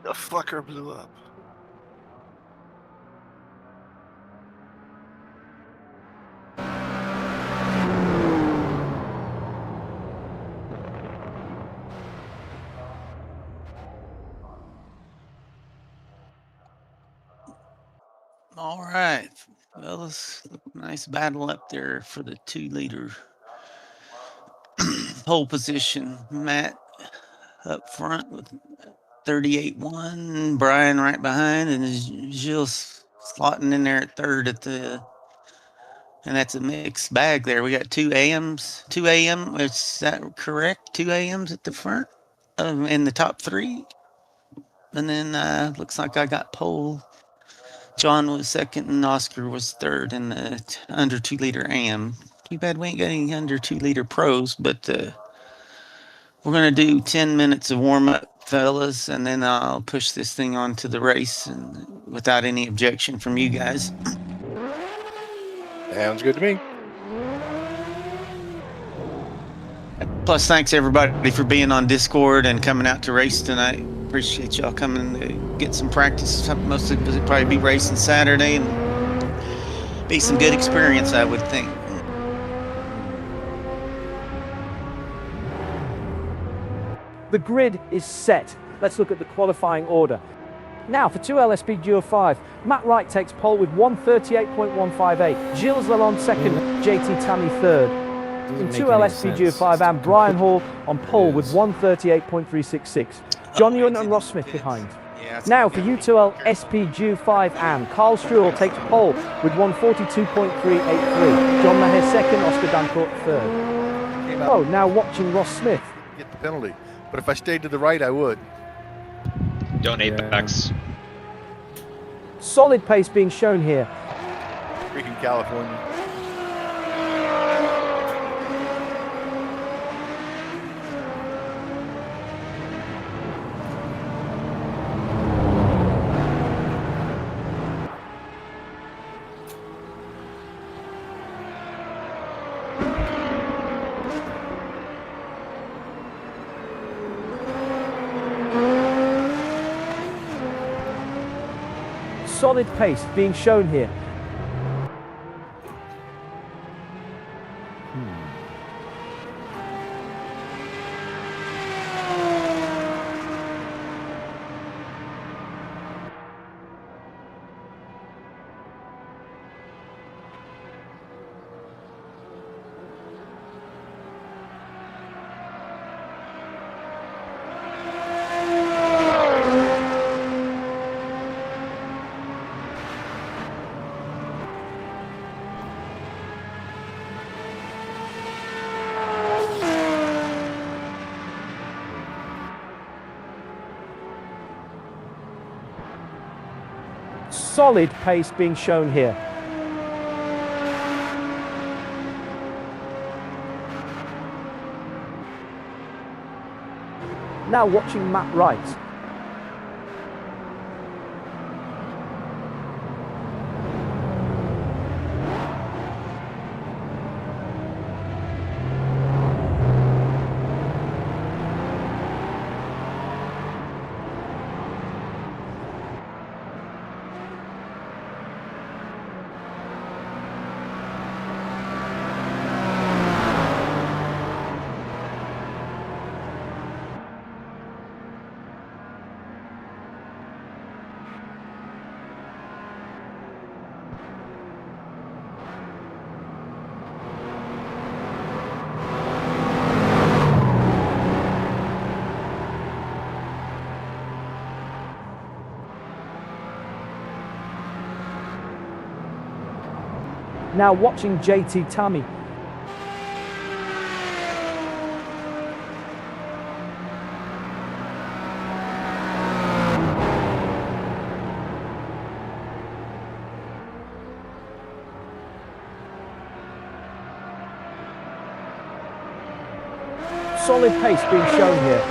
The fucker blew up. All right, fellas, nice battle up there for the 2-liter pole position. Matt up front with 38.1, Brian right behind, and Gilles slotting in there at third and that's a mixed bag there. We got 2 AMs, is that correct? 2 AMs at the front in the top 3. And then looks like I got pole. John was second and Oscar was third in the under 2-liter AM. Too bad we ain't got any under 2-liter pros, but we're going to do 10 minutes of warm-up, fellas, and then I'll push this thing on to the race and without any objection from you guys. Sounds good to me. Plus, thanks everybody for being on Discord and coming out to race tonight. Appreciate y'all coming to get some practice. Most of it will probably be racing Saturday and be some good experience, I would think. The grid is set. Let's look at the qualifying order. Now for 2LSP Duo 5, Matt Wright takes pole with 138.158. Gilles Lalonde second, JT Tammy third. In 2LSP Duo 5 and Brian Hall on pole with 138.366. John Ewan and Ross Smith behind. Now for U2L SPG 5 and Carl Struhl takes pole with 142.383. John Maher second, Oscar Dancourt third. Oh, now watching Ross Smith. Get the penalty. But if I stayed to the right, I would. Donate backs. Solid pace being shown here. Freaking California. Solid pace being shown here. Solid pace being shown here. Now watching Matt Wright. Now watching JT Tammy. Solid pace being shown here.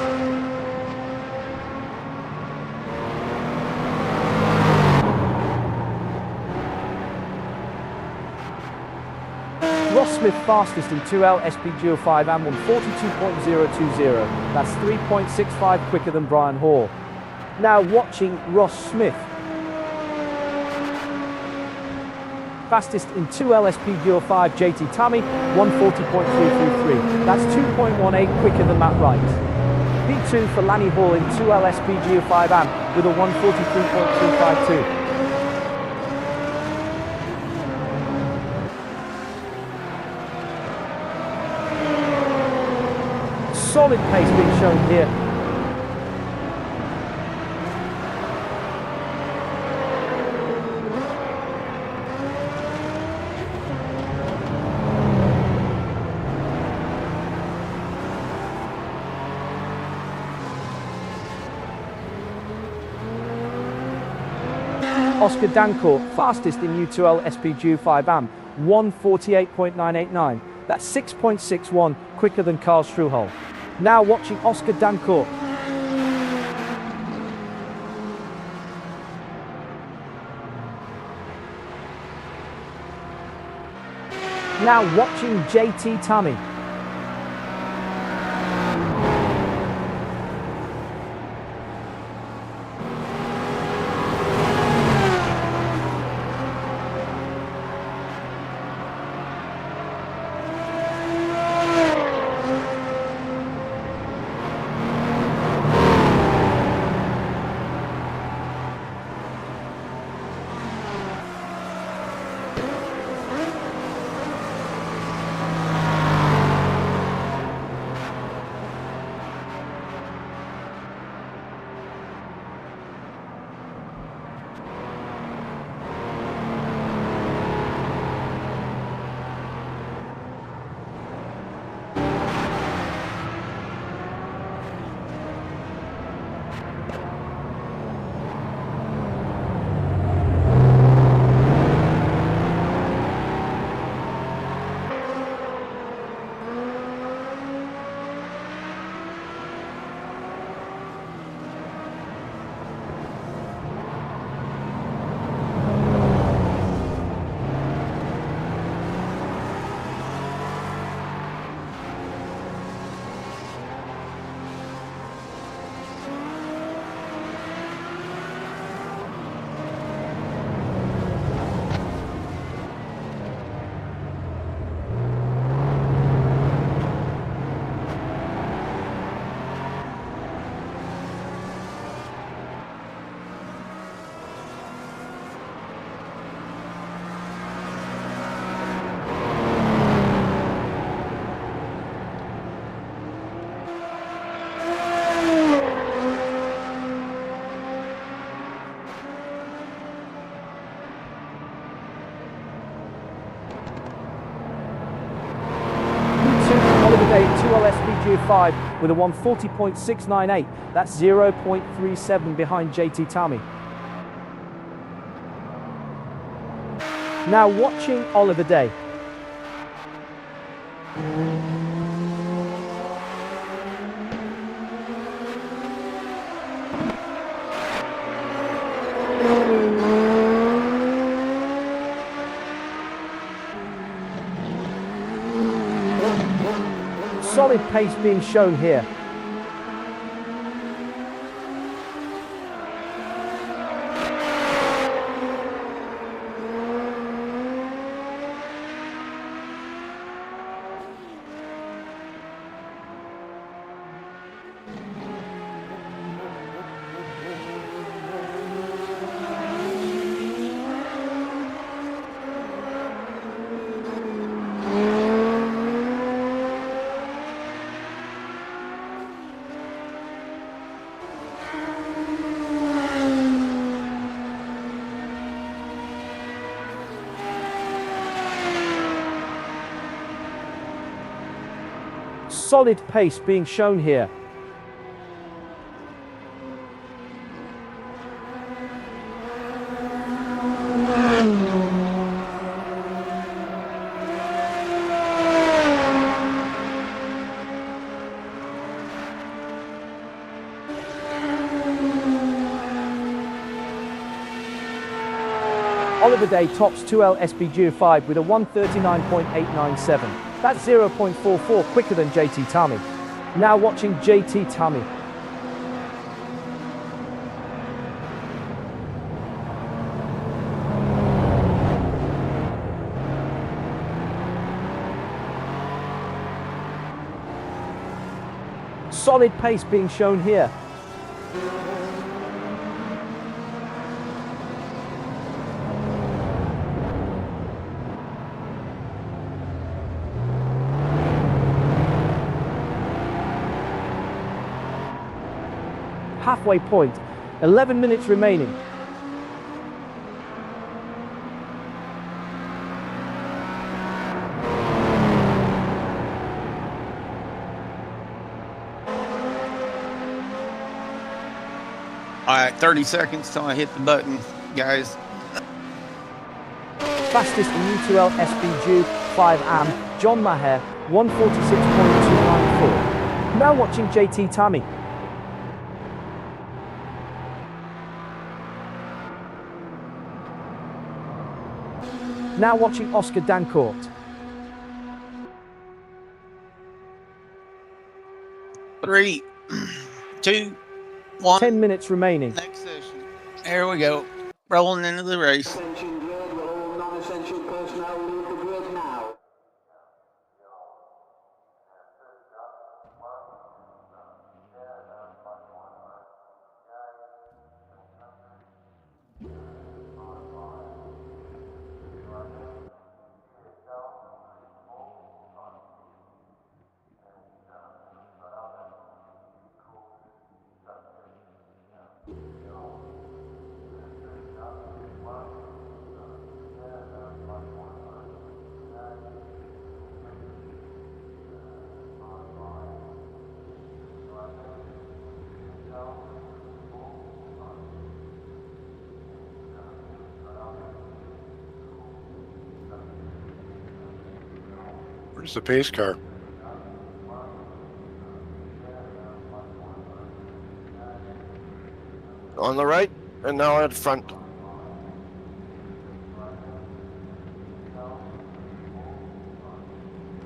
Ross Smith fastest in 2L SPGO5 and 142.020. That's 3.65 quicker than Brian Hall. Now watching Ross Smith. Fastest in 2L SPGO5 JT Tammy, 140.333. That's 2.18 quicker than Matt Wright. P2 for Lanny Hall in 2L SPGO5 AM with a 143.352. Solid pace being shown here. Oscar Dancourt, fastest in U2L SPGO5 AM, 148.989. That's 6.61 quicker than Karl Struhol. Now watching Oscar Dancourt. Now watching JT Tammy. Day 2L SPGO5 with a 140.698. That's 0.37 behind JT Tammy. Now watching Oliver Day. Solid pace being shown here. Solid pace being shown here. Oliver Day tops 2L SPGO5 with a 139.897. That's 0.44 quicker than JT Tammy. Now watching JT Tammy. Solid pace being shown here. Halfway point, 11 minutes remaining. All right, 30 seconds till I hit the button, guys. Fastest in U2L SPG 5AM, John Maher, 146.294. Now watching JT Tammy. Now watching Oscar Dancourt. Three, two, one. 10 minutes remaining. Next session. Here we go. Rolling into the race. Attention grid, will all non-essential personnel leave the grid now? Where's the pace car? On the right, and now at front.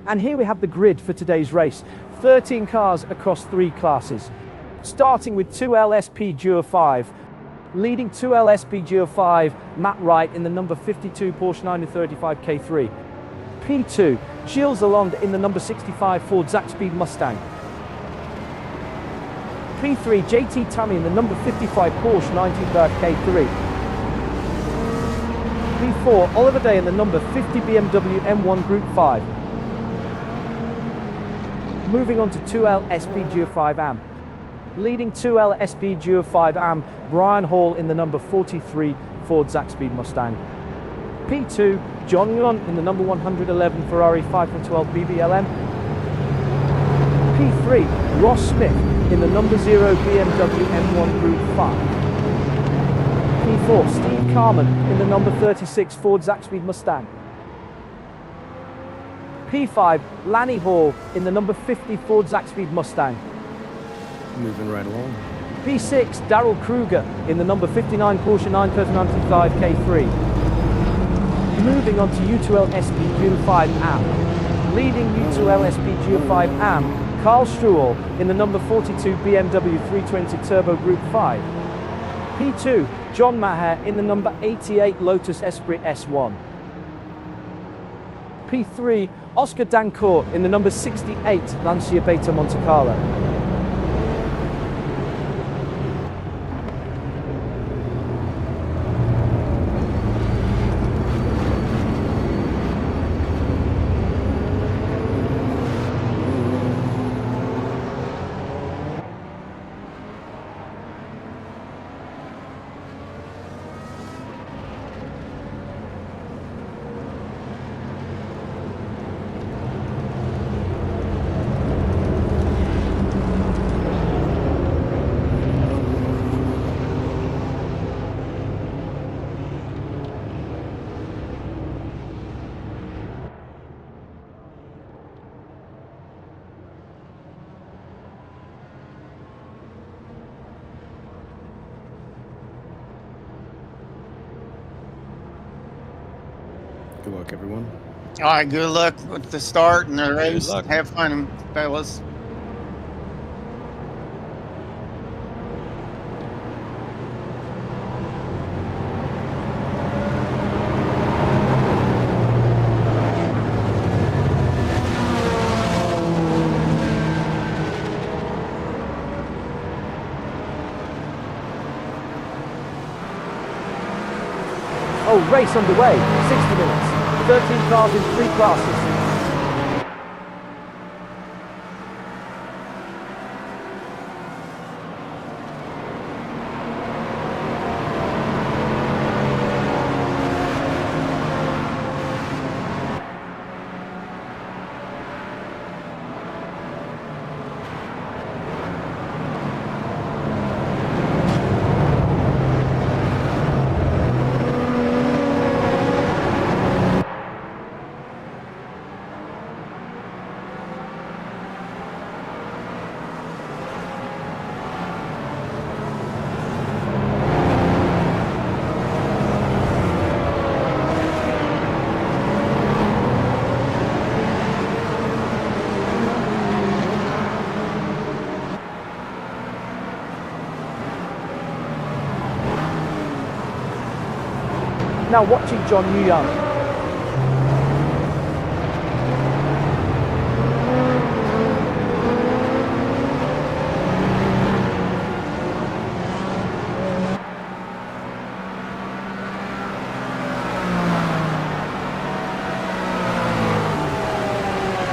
And here we have the grid for today's race. 13 cars across 3 classes. Starting with 2L SPGO5. Leading 2L SPGO5, Matt Wright in the number 52 Porsche 935 K3. P2, Gilles Lalonde in the number 65 Ford Zaxbyed Mustang. P3, JT Tammy in the number 55 Porsche 935 K3. P4, Oliver Day in the number 50 BMW M1 Group 5. Moving on to 2L SPGO5 AM. Leading 2L SPGO5 AM, Brian Hall in the number 43 Ford Zaxbyed Mustang. P2, John Young in the number 111 Ferrari 512 BBLM. P3, Ross Smith in the number 0 BMW M1 Group 5. P4, Steve Carman in the number 36 Ford Zaxbyed Mustang. P5, Lanny Hall in the number 50 Ford Zaxbyed Mustang. Moving right along. P6, Daryl Kruger in the number 59 Porsche 995 K3. Moving on to U2L SPGO5 AM. Leading U2L SPGO5 AM, Carl Struhl in the number 42 BMW 320 Turbo Group 5. P2, John Maher in the number 88 Lotus Esprit S1. P3, Oscar Dancourt in the number 68 Lancia Beta Monte Carlo. luck, everyone. All right, good luck with the start and the race. luck. Have fun, fellas. Oh, race underway. 60 minutes. 13 cars in 3 classes. Now watching John Young.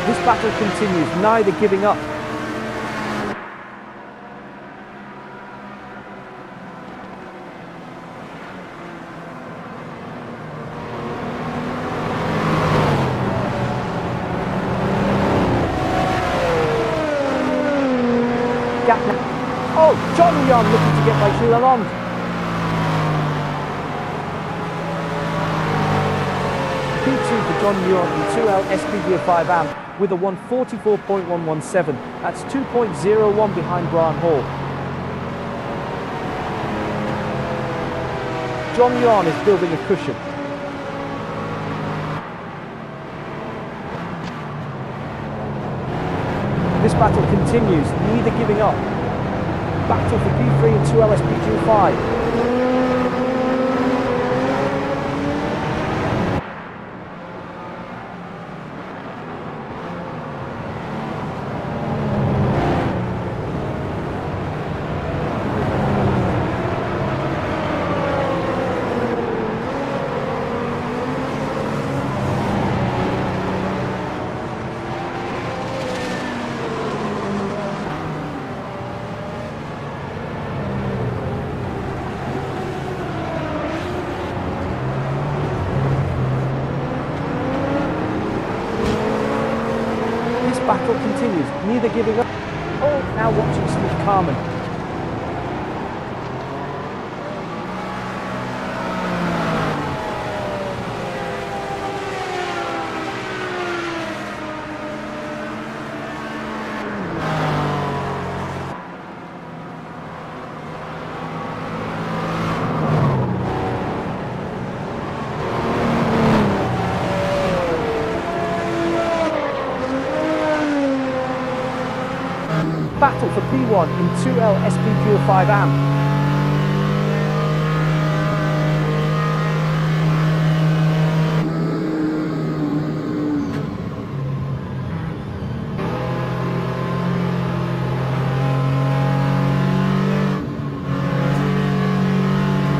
This battle continues, neither giving up. Gap now. Oh, John Young looking to get by Sheila Long. P2 for John Young in 2L SPG 5 amp with a 144.117. That's 2.01 behind Brian Hall. John Young is building a cushion. This battle continues, neither giving up. Battle for P3 and 2L SPG 5. Battle continues, neither giving up. Oh, now watching Steve Carman. Battle for P1 in 2L SPG 5 amp.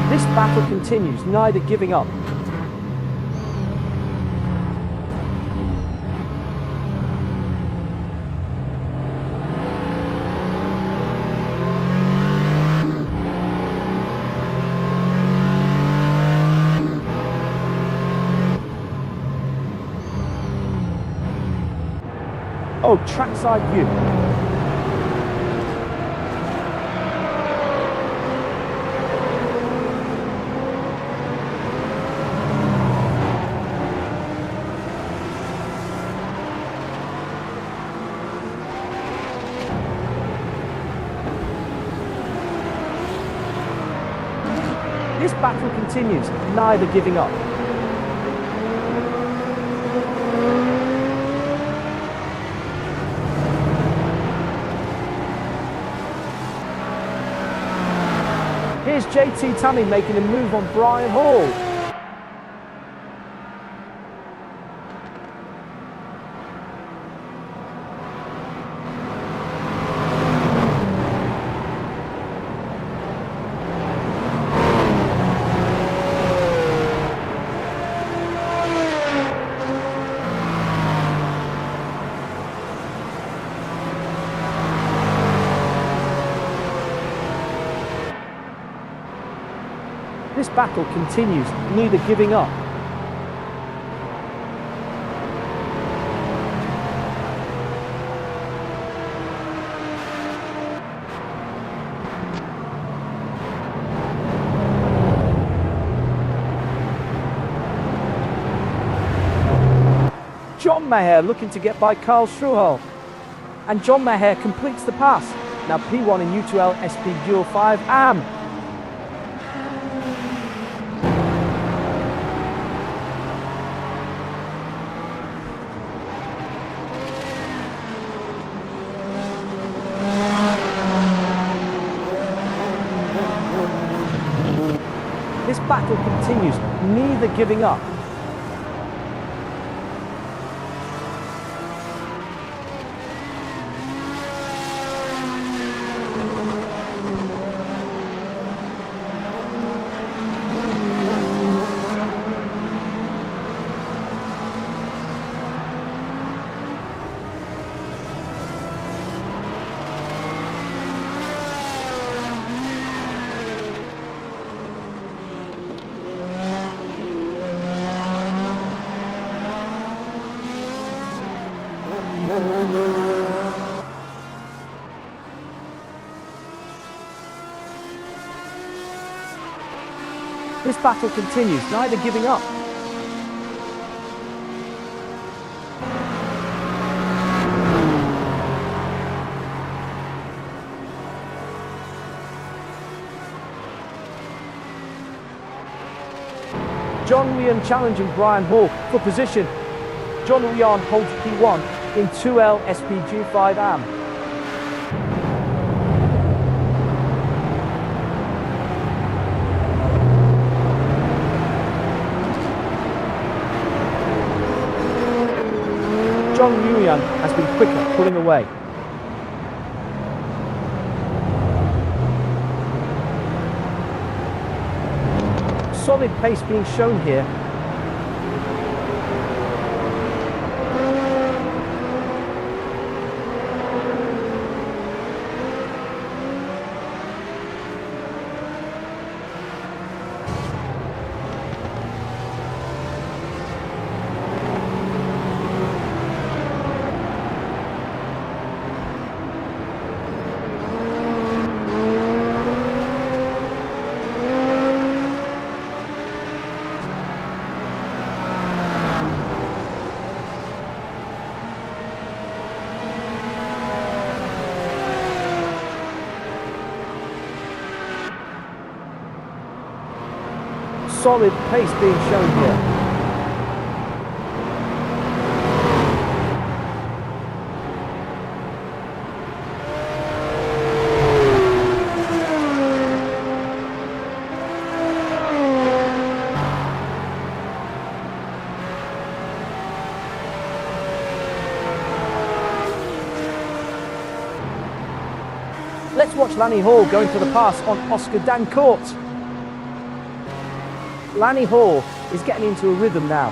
This battle continues, neither giving up. Oh, trackside view. This battle continues, neither giving up. Here's JT Tammy making a move on Brian Hall. This battle continues, neither giving up. John Maher looking to get by Carl Struhal. And John Maher completes the pass. Now P1 in U2L SP Dual 5 AM. This battle continues, neither giving up. This battle continues, neither giving up. John Ryan challenging Brian Hall for position. John Ryan holds P1 in 2L SPG 5 AM. John Ryan has been quicker, pulling away. Solid pace being shown here. Solid pace being shown here. Let's watch Lanny Hall going for the pass on Oscar Dancourt. Lanny Hall is getting into a rhythm now.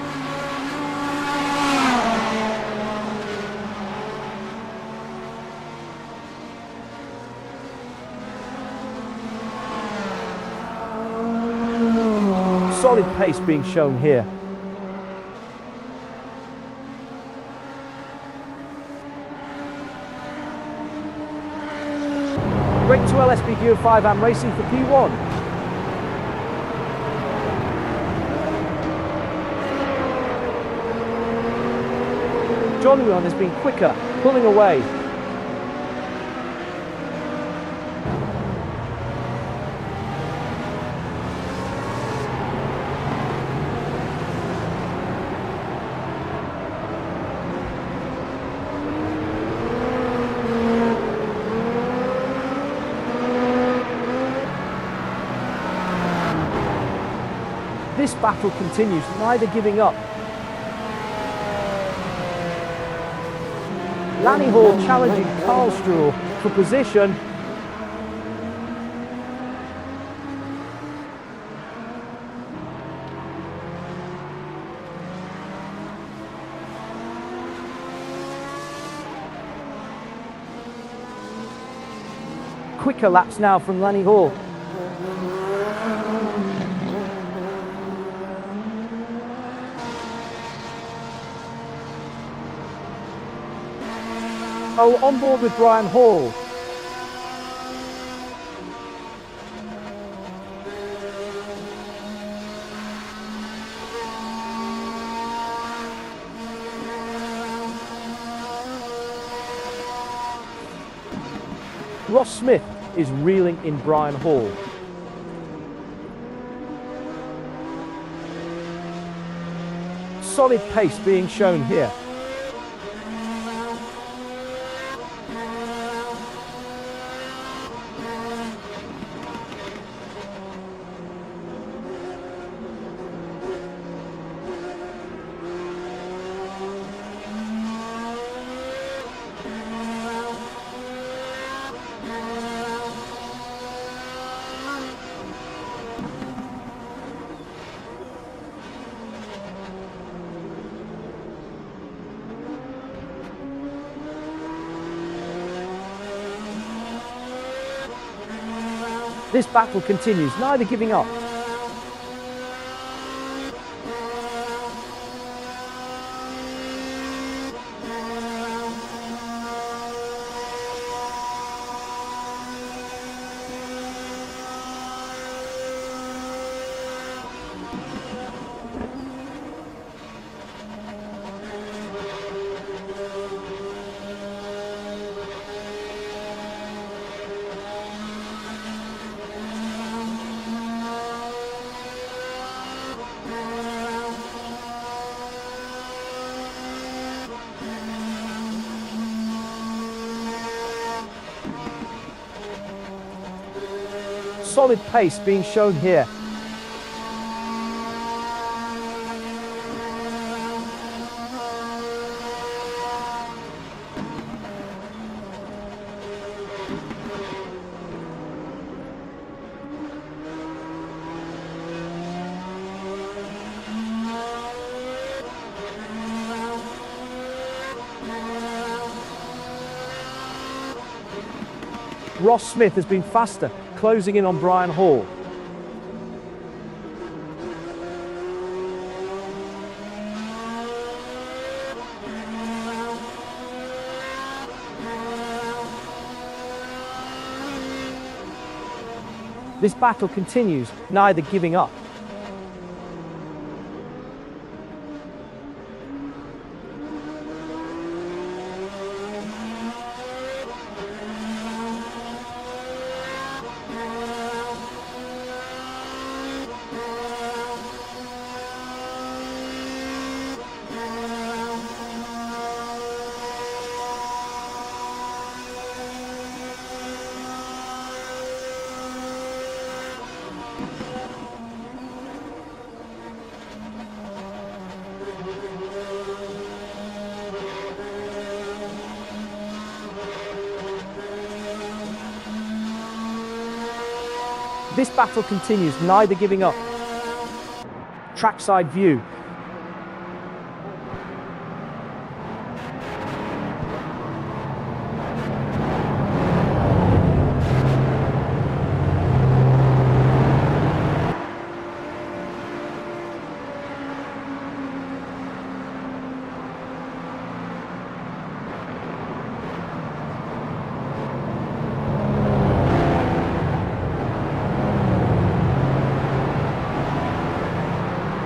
Solid pace being shown here. Great 2L SPG 5 AM racing for P1. John Ryan has been quicker, pulling away. This battle continues, neither giving up. Lanny Hall challenging Carl Struhl for position. Quicker laps now from Lanny Hall. Oh, on board with Brian Hall. Ross Smith is reeling in Brian Hall. Solid pace being shown here. This battle continues, neither giving up. Solid pace being shown here. Ross Smith has been faster, closing in on Brian Hall. This battle continues, neither giving up. This battle continues, neither giving up. Trackside view.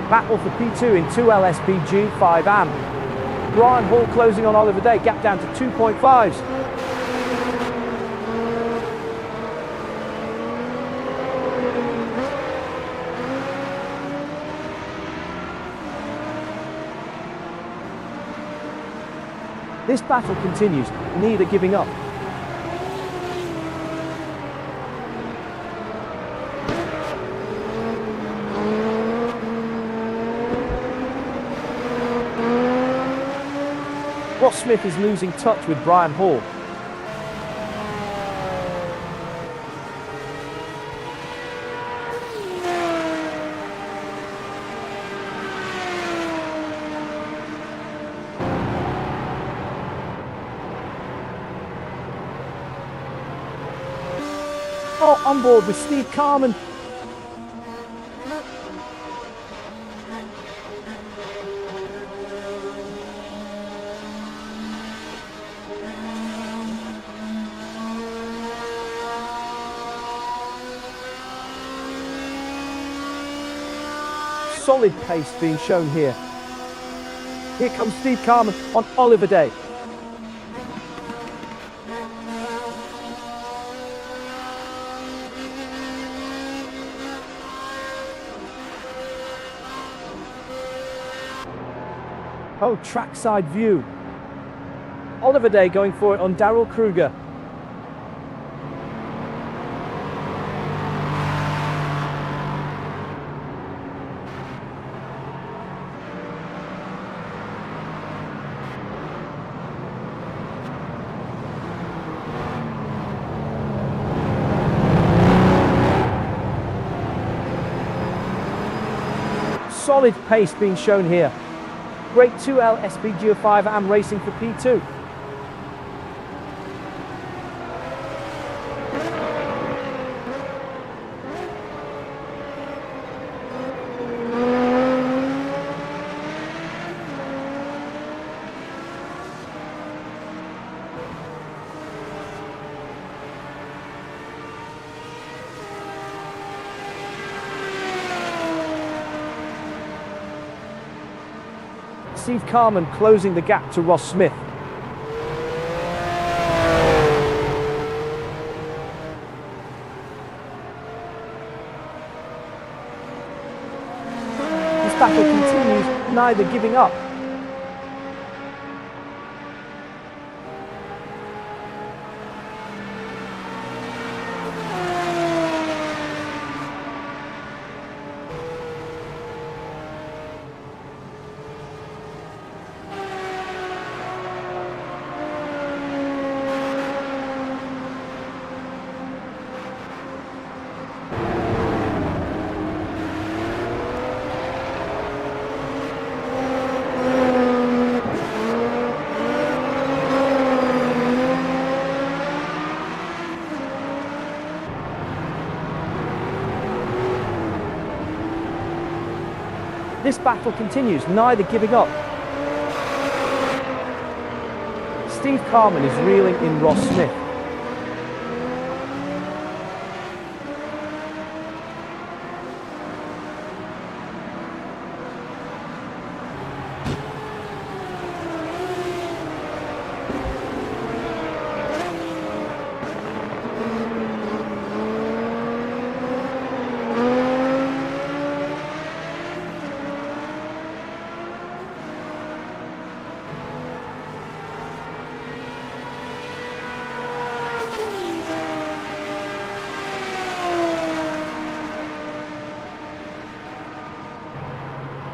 Battle for P2 in 2L SPG 5AM. Brian Hall closing on Oliver Day, gap down to 2.5s. This battle continues, neither giving up. Ross Smith is losing touch with Brian Hall. Oh, on board with Steve Carman. Solid pace being shown here. Here comes Steve Carman on Oliver Day. Oh, trackside view. Oliver Day going for it on Darrell Kruger. Solid pace being shown here. Great 2L SPGO5 AM racing for P2. Steve Carman closing the gap to Ross Smith. This battle continues, neither giving up. This battle continues, neither giving up. Steve Carman is reeling in Ross Smith.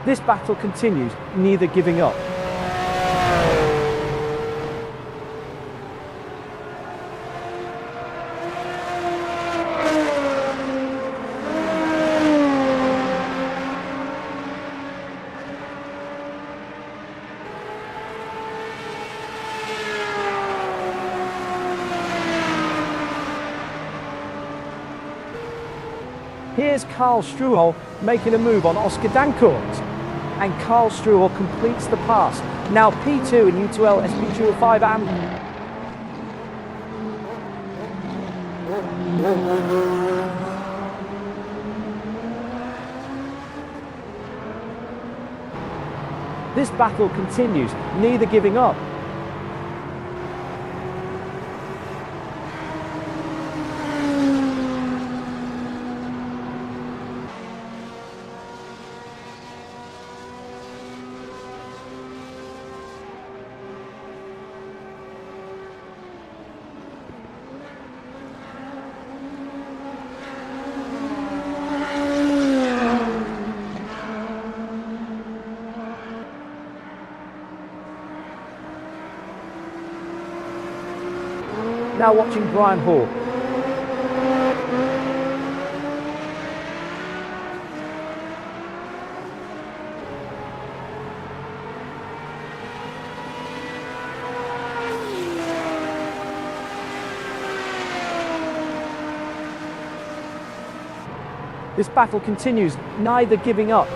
This battle continues, neither giving up. Here's Karl Struhel making a move on Oscar Dancourt. And Karl Struhel completes the pass. Now P2 in U2L SPGO5 AM. This battle continues, neither giving up. Now watching Brian Hall. This battle continues, neither giving up.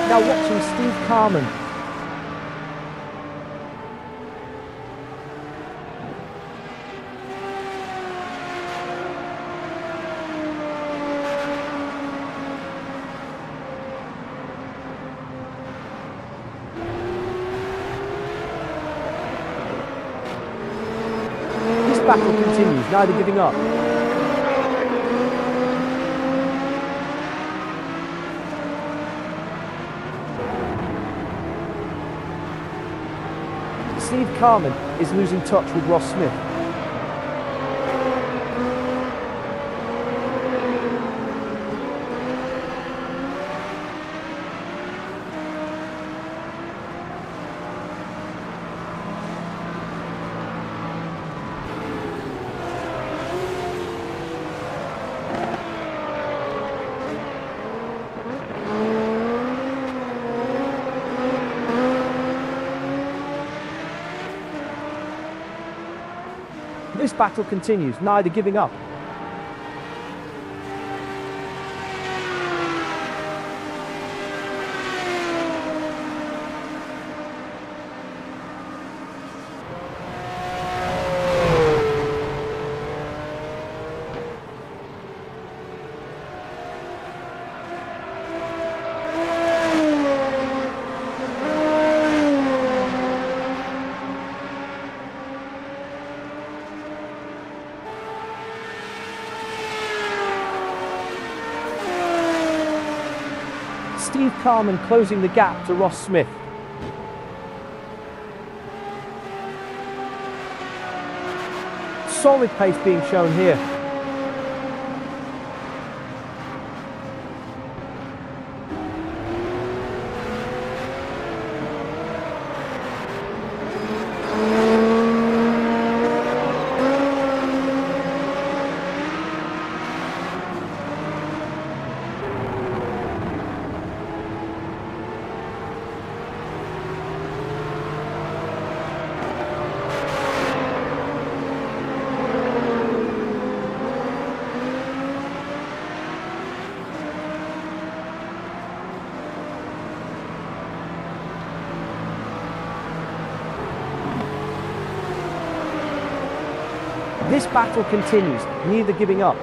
Now watching Steve Carman. This battle continues, neither giving up. Steve Carman is losing touch with Ross Smith. This battle continues, neither giving up. Steve Carman closing the gap to Ross Smith. Solid pace being shown here. This battle continues, neither giving up.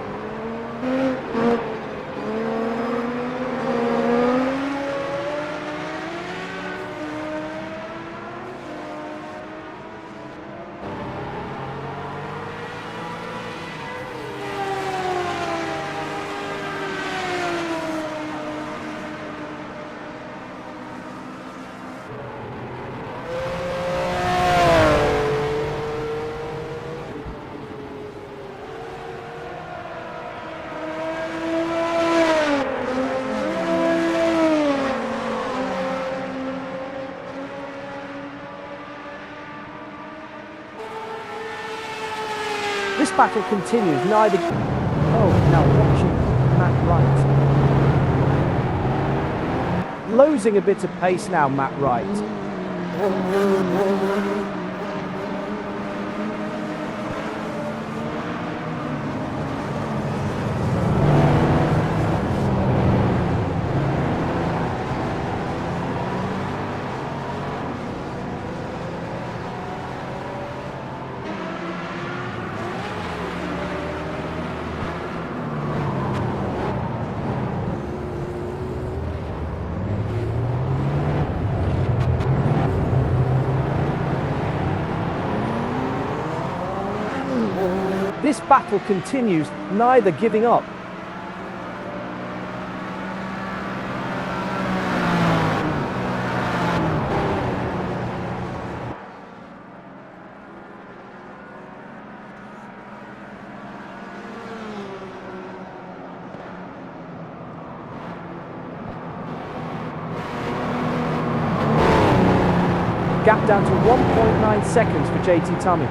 This battle continues, neither... Oh, now watching Matt Wright. Losing a bit of pace now, Matt Wright. This battle continues, neither giving up. Gap down to 1.9 seconds for JT Tammy.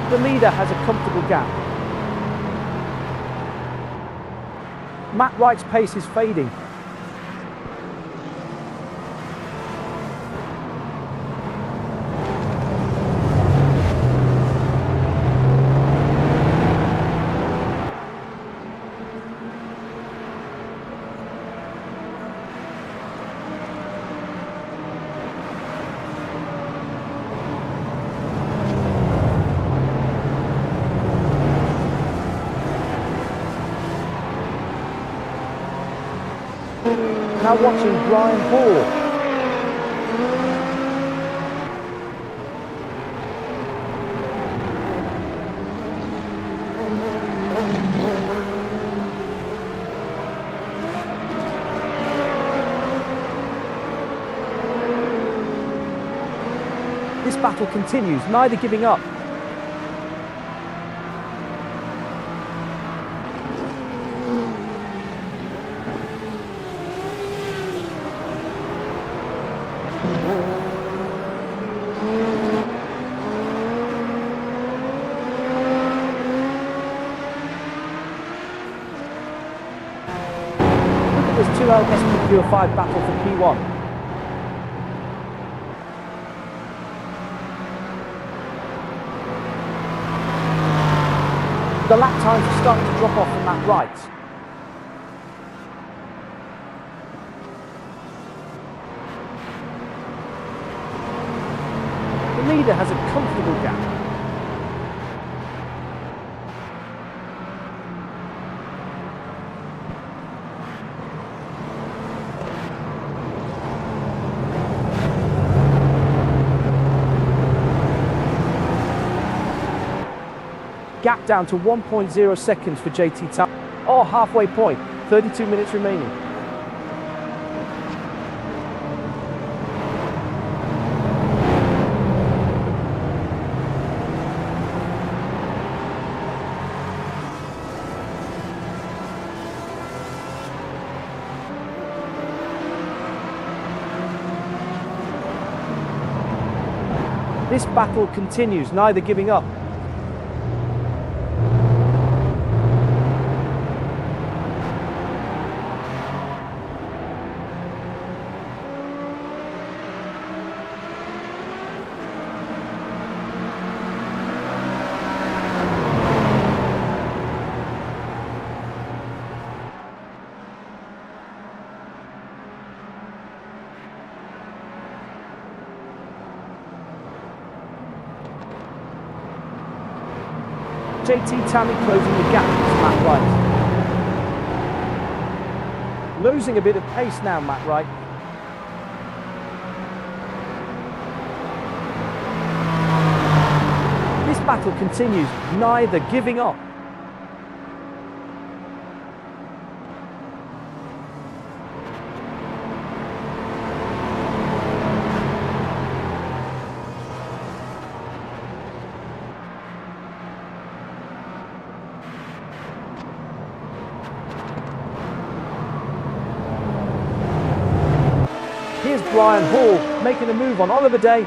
The leader has a comfortable gap. Matt Wright's pace is fading. Now watching Brian Hall. This battle continues, neither giving up. This 2L SPQ5 battle for P1. The lap times are starting to drop off from Matt Wright. The leader has a comfortable gap. Gap down to 1.0 seconds for JT Tammy. Oh, halfway point, 32 minutes remaining. This battle continues, neither giving up. JT Tammy closing the gap to Matt Wright. Losing a bit of pace now, Matt Wright. This battle continues, neither giving up. Here's Brian Hall making a move on Oliver Day.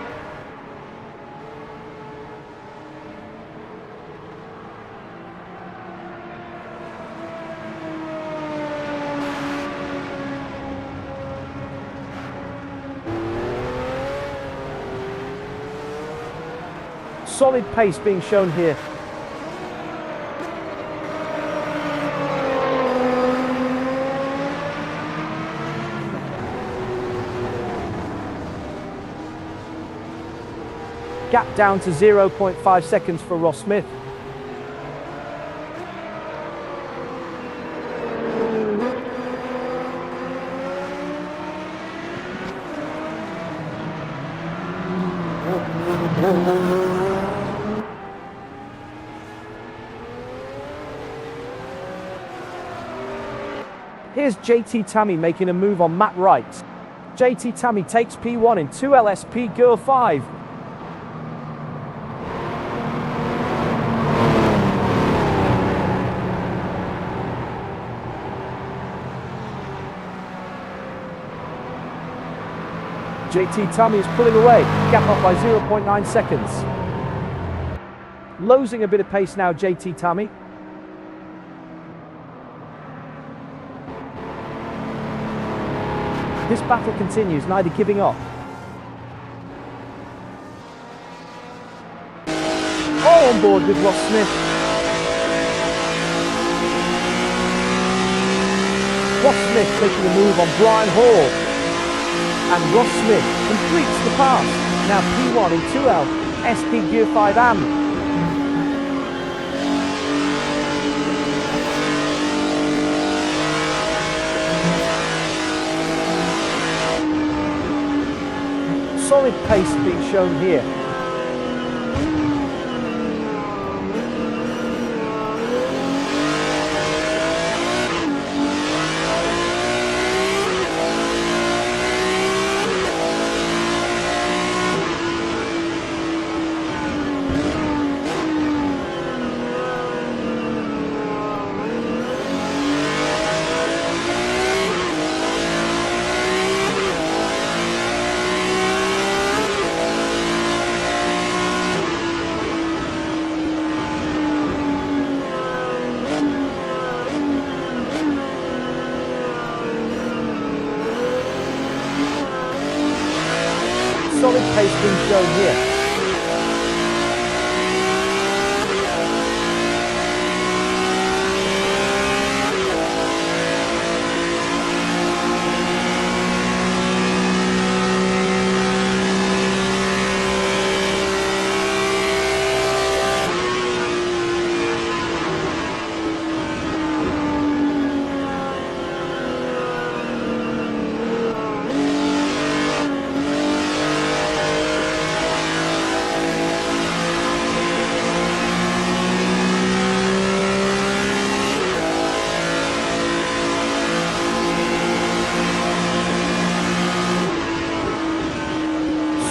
Solid pace being shown here. Gap down to 0.5 seconds for Ross Smith. Here's JT Tammy making a move on Matt Wright. JT Tammy takes P1 in 2LSP Girl 5. JT Tammy is pulling away, gap up by 0.9 seconds. Losing a bit of pace now, JT Tammy. This battle continues, neither giving up. All on board with Ross Smith. Ross Smith making a move on Brian Hall. And Ross Smith completes the pass. Now P1 in 2L, SP Gear 5 AM. Solid pace being shown here. Solid pace being shown here.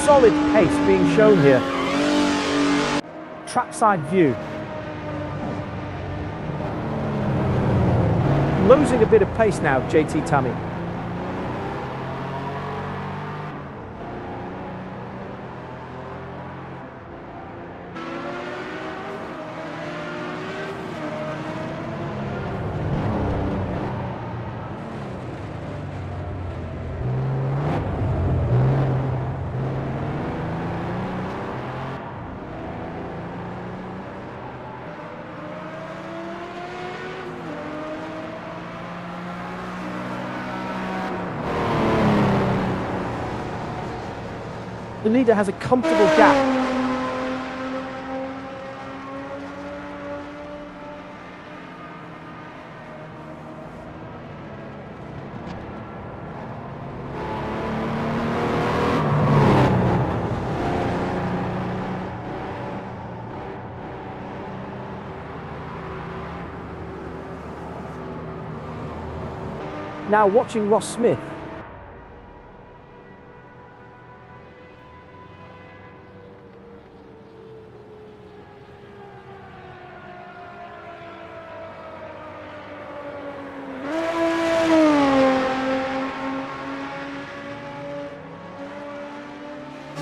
Solid pace being shown here. Trackside view. Losing a bit of pace now, JT Tammy. The leader has a comfortable gap. Now watching Ross Smith.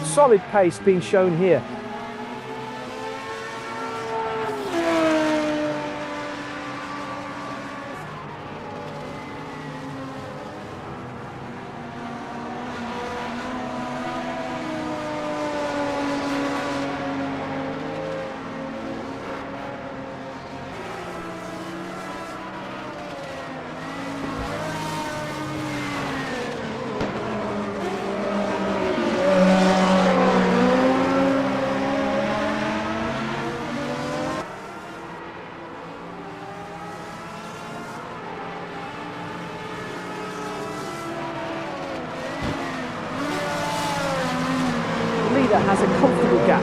Solid pace being shown here. Has a comfortable gap.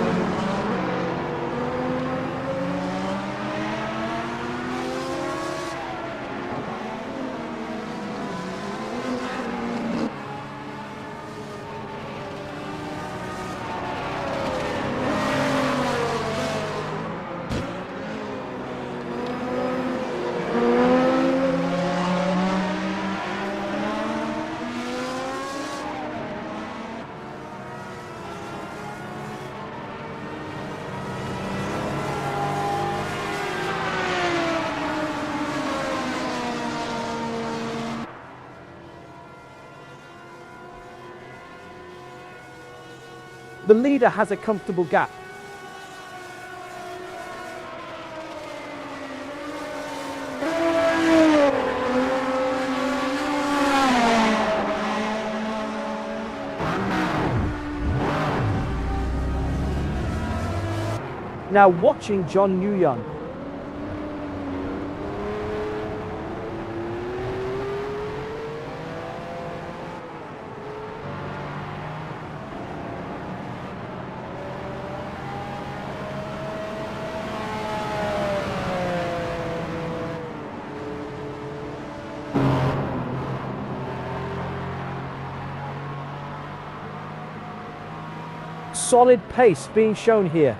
The leader has a comfortable gap. Now watching John Nguyen. Solid pace being shown here.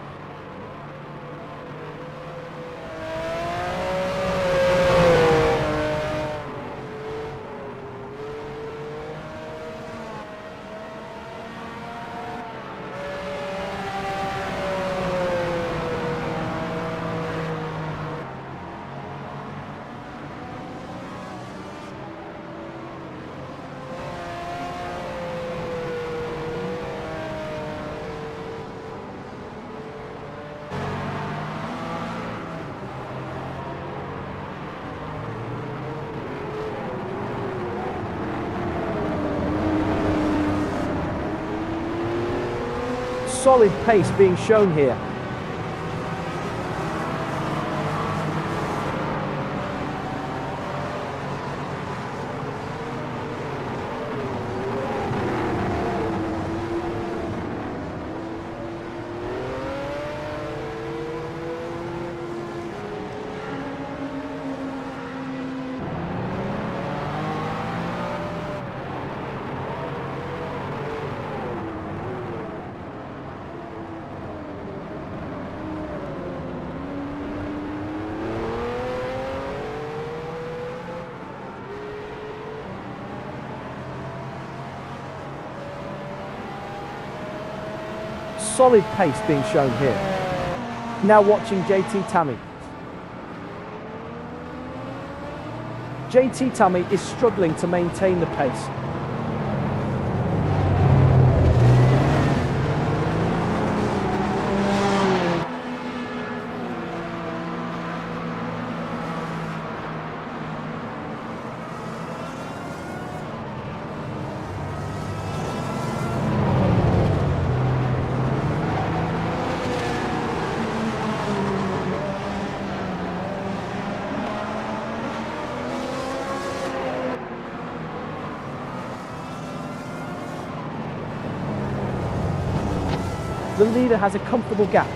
Solid pace being shown here. Solid pace being shown here. Now watching JT Tammy. JT Tammy is struggling to maintain the pace. The leader has a comfortable gap.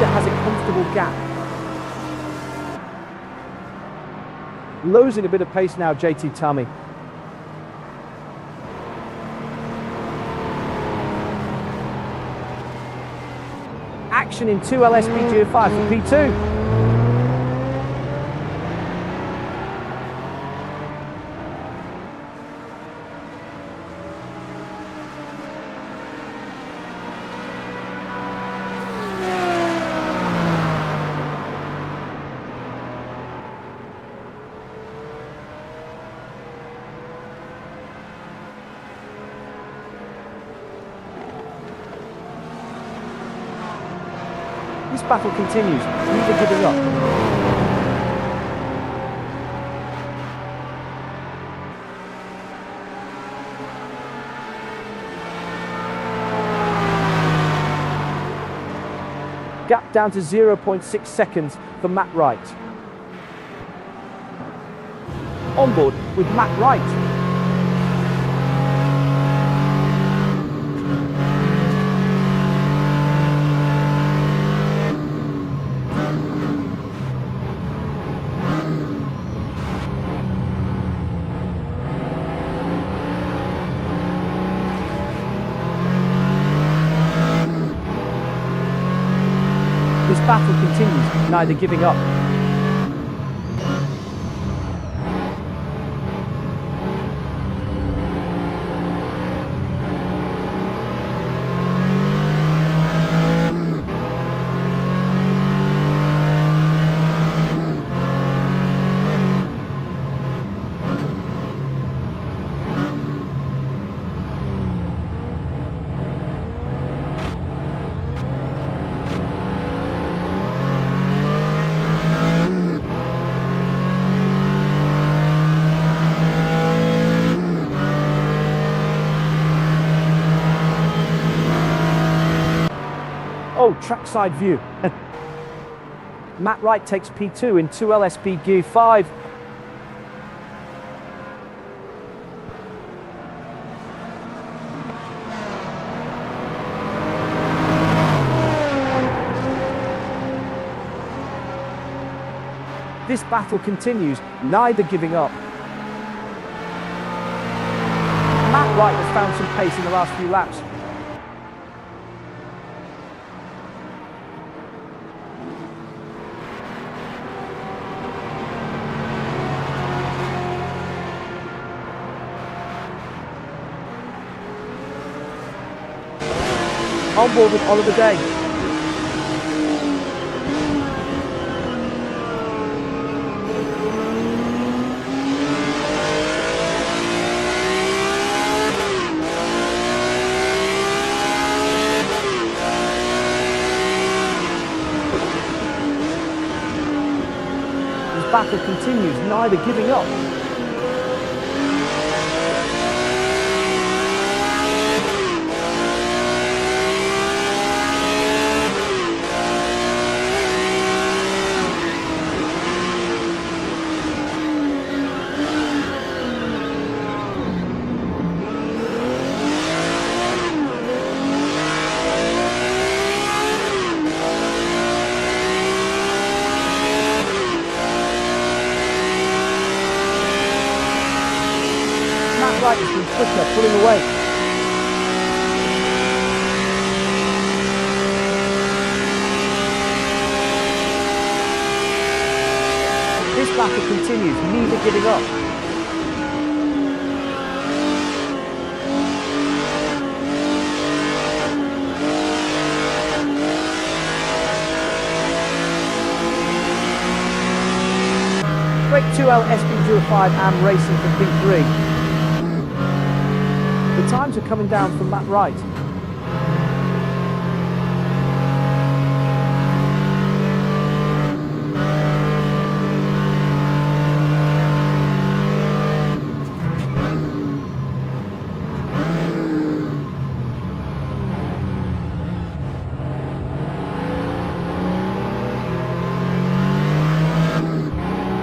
Has a comfortable gap. Losing a bit of pace now, JT Tammy. Action in 2L SPGA 5 for P2. This battle continues, neither giving up. Gap down to 0.6 seconds for Matt Wright. On board with Matt Wright. battle continues, neither giving up. Oh, trackside view. Matt Wright takes P2 in 2LSP Gear 5. This battle continues, neither giving up. Matt Wright has found some pace in the last few laps. On board with Oliver Day. This battle continues, neither giving up. Wright has been quicker, pulling away. This battle continues, neither giving up. Break 2L SP05 AM racing for P3. The times are coming down from Matt Wright.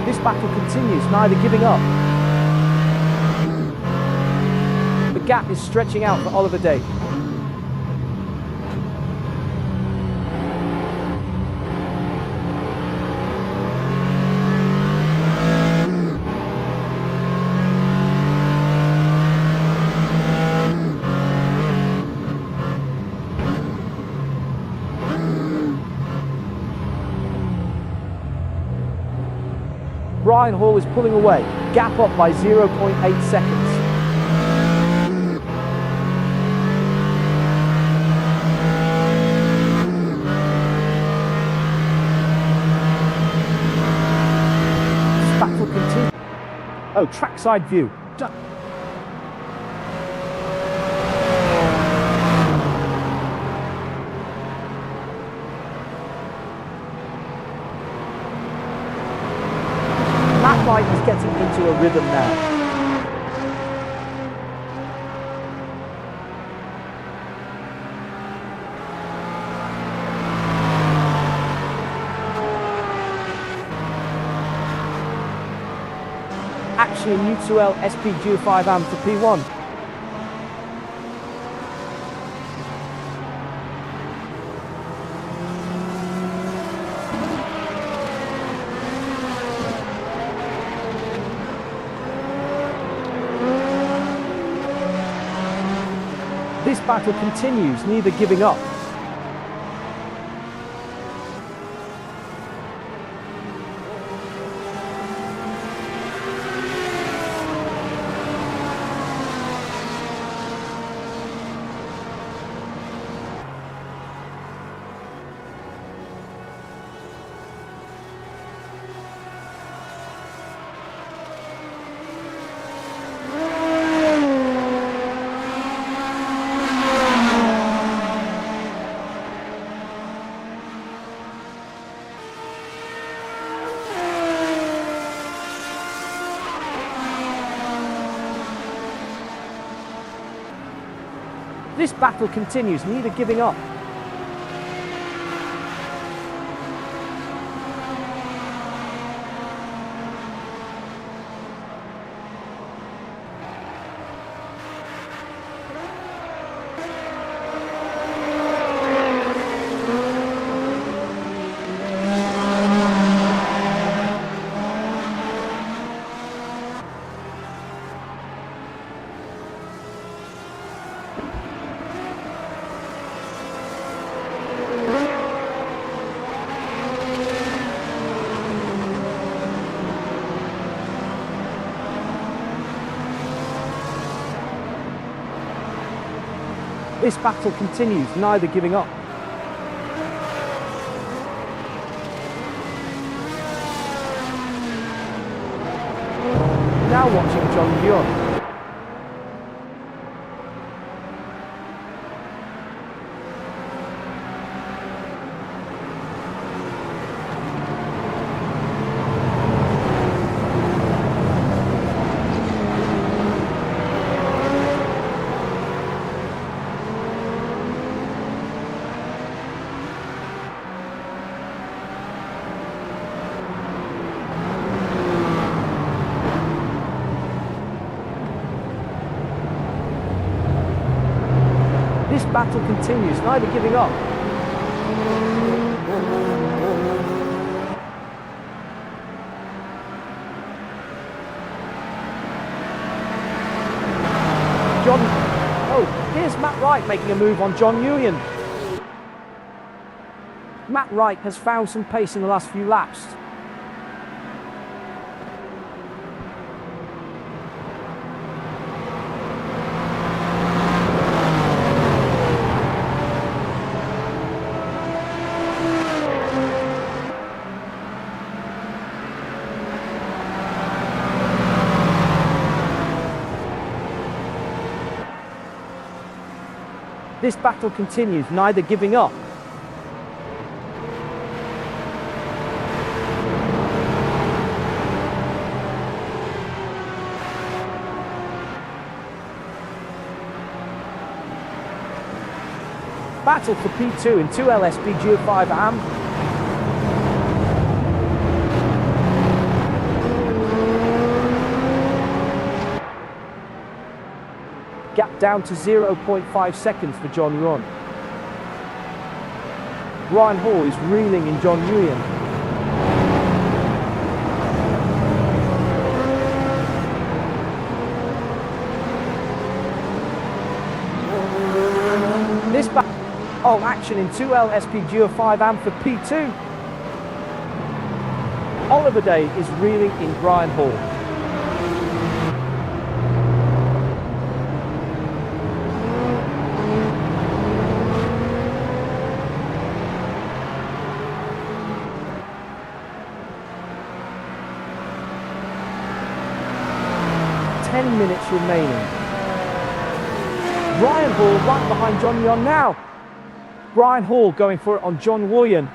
This battle continues, neither giving up. The gap is stretching out for Oliver Day. Brian Hall is pulling away, gap up by 0.8 seconds. Oh, trackside view. Matt Wright is getting into a rhythm now. Actually, new 2L SP05 AM for P1. This battle continues, neither giving up. This battle continues, neither giving up. This battle continues, neither giving up. Now watching John Yuan. This battle continues, neither giving up. Here's Matt Wright making a move on John Nguyen. Matt Wright has found some pace in the last few laps. This battle continues, neither giving up. Battle for P2 in 2LSP Geo5 AM. Gap down to 0.5 seconds for John Yuan. Brian Hall is reeling in John Nguyen. This battle action in 2LSP Geo5 AM for P2. Oliver Day is reeling in Brian Hall. Minutes remaining. Brian Hall right behind John Yuan now. Brian Hall going for it on John Nguyen.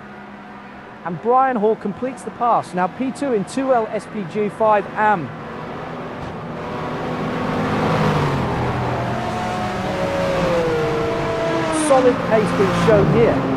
And Brian Hall completes the pass. Now P2 in 2LSPG5 AM. Solid pace being shown here.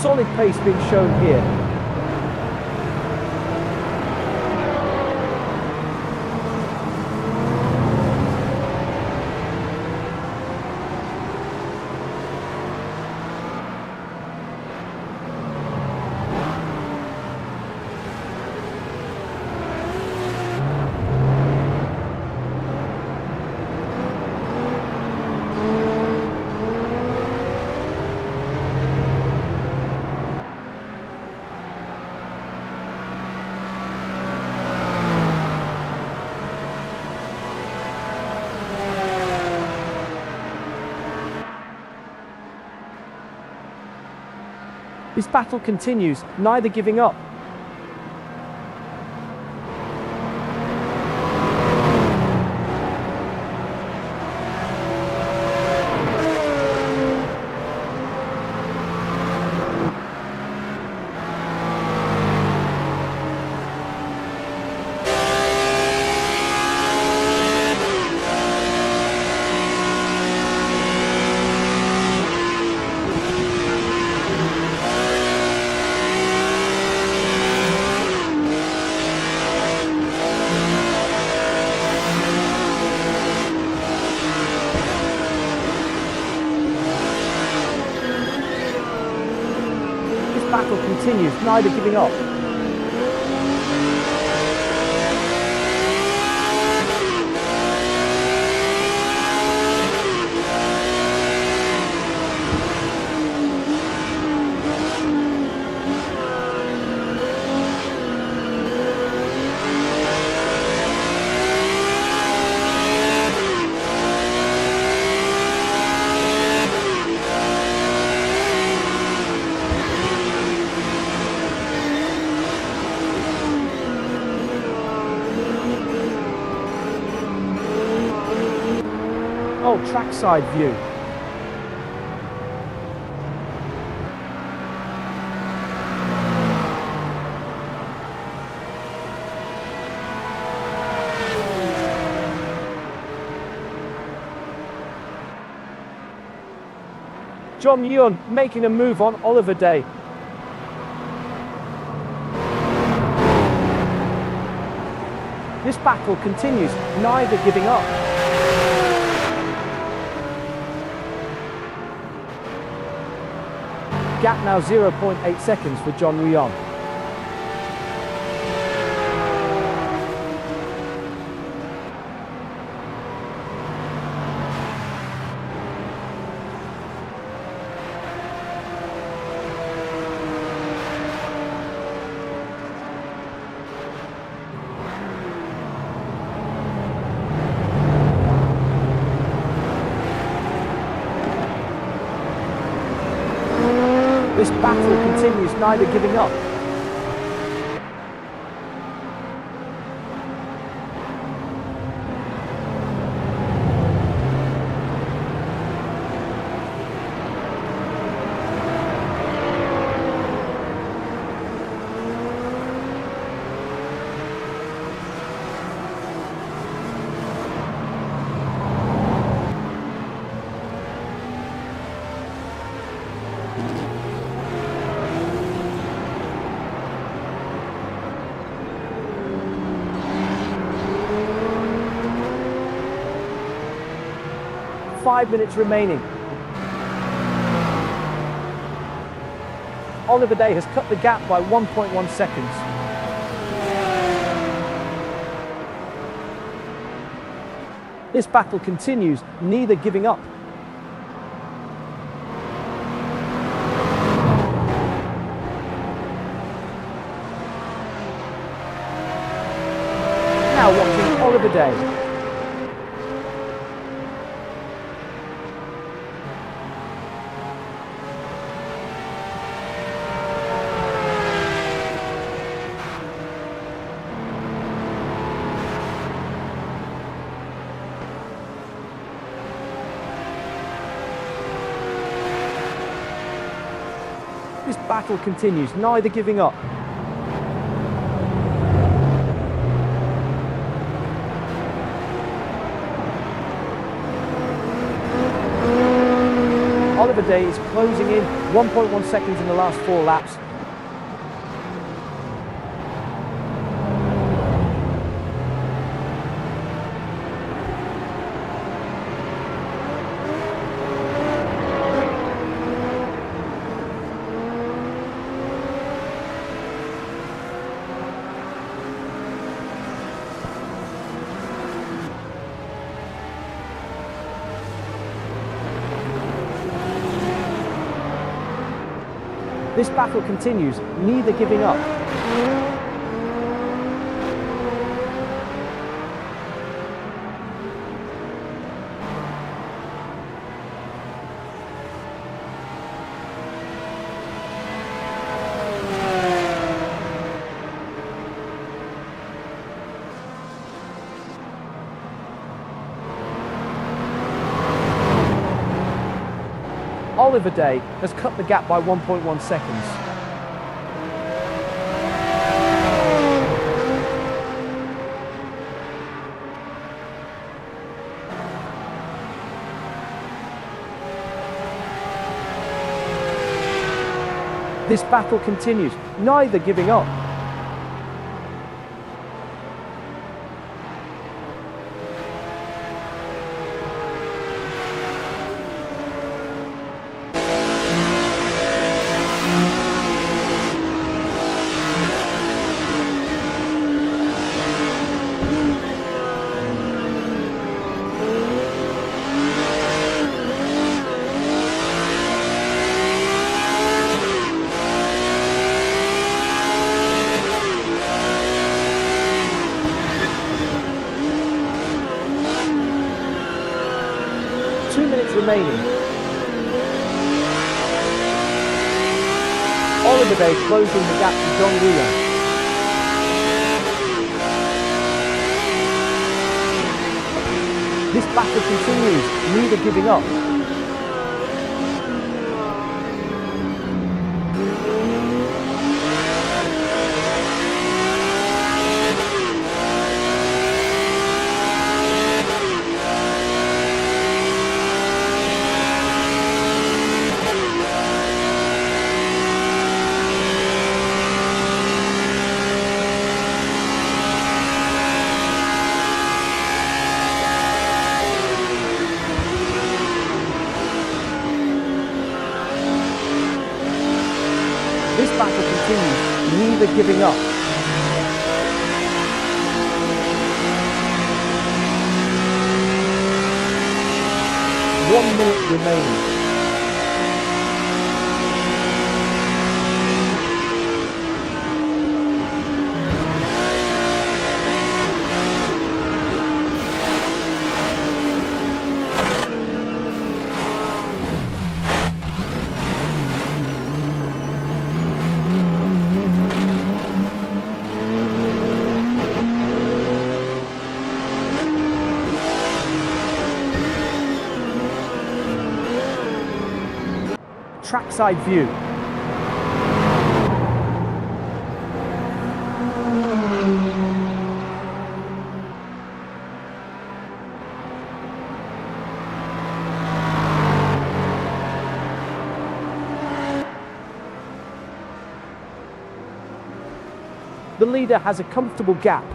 Solid pace being shown here. This battle continues, neither giving up. Battle continues, neither giving up. Oh, trackside view. John Yun making a move on Oliver Day. This battle continues, neither giving up. Gap now 0.8 seconds for John Wyon. This battle continues, neither giving up. Five minutes remaining. Oliver Day has cut the gap by 1.1 seconds. This battle continues, neither giving up. Now watching Oliver Day. This battle continues, neither giving up. Oliver Day is closing in, 1.1 seconds in the last 4 laps. This battle continues, neither giving up. Oliver Day has cut the gap by 1.1 seconds. This battle continues, neither giving up. Remaining. Oliver Day closing the gap to John Wheeler. This battle continues, neither giving up. This battle continues, neither giving up. One minute remaining. Trackside view. The leader has a comfortable gap.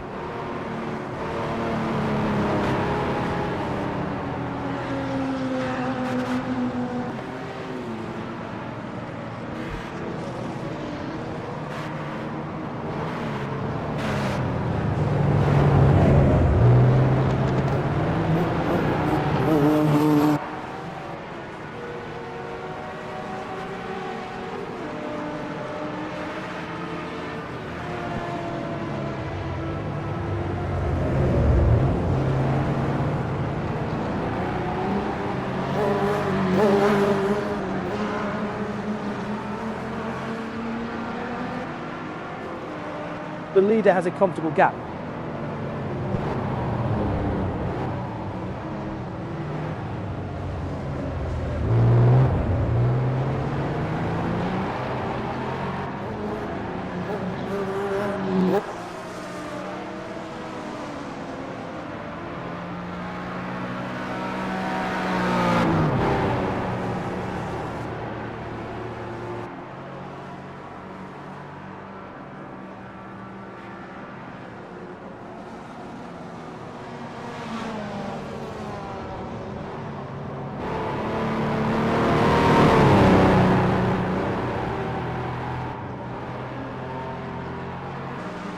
The leader has a comfortable gap.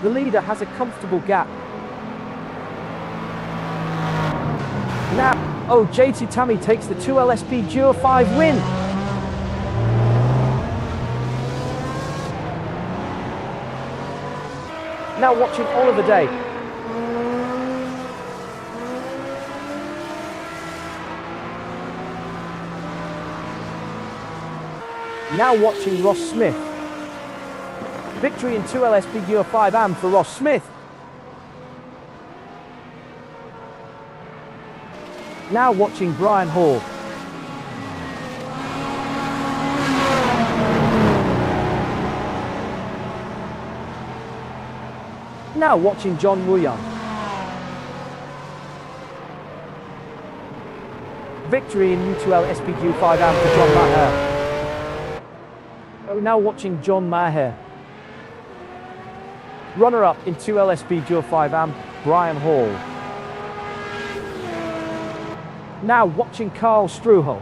The leader has a comfortable gap. Now, JT Tammy takes the 2LSP Duo 5 win. Now watching Oliver Day. Now watching Ross Smith. Victory in 2LSP Duo 5 AM for Ross Smith. Now watching Brian Hall. Now watching John Wooyan. Victory in U2L SPG 5AM for John Maher. Now watching John Maher. Runner-up in 2L SPG 5AM, Brian Hall. Now watching Carl Struhel.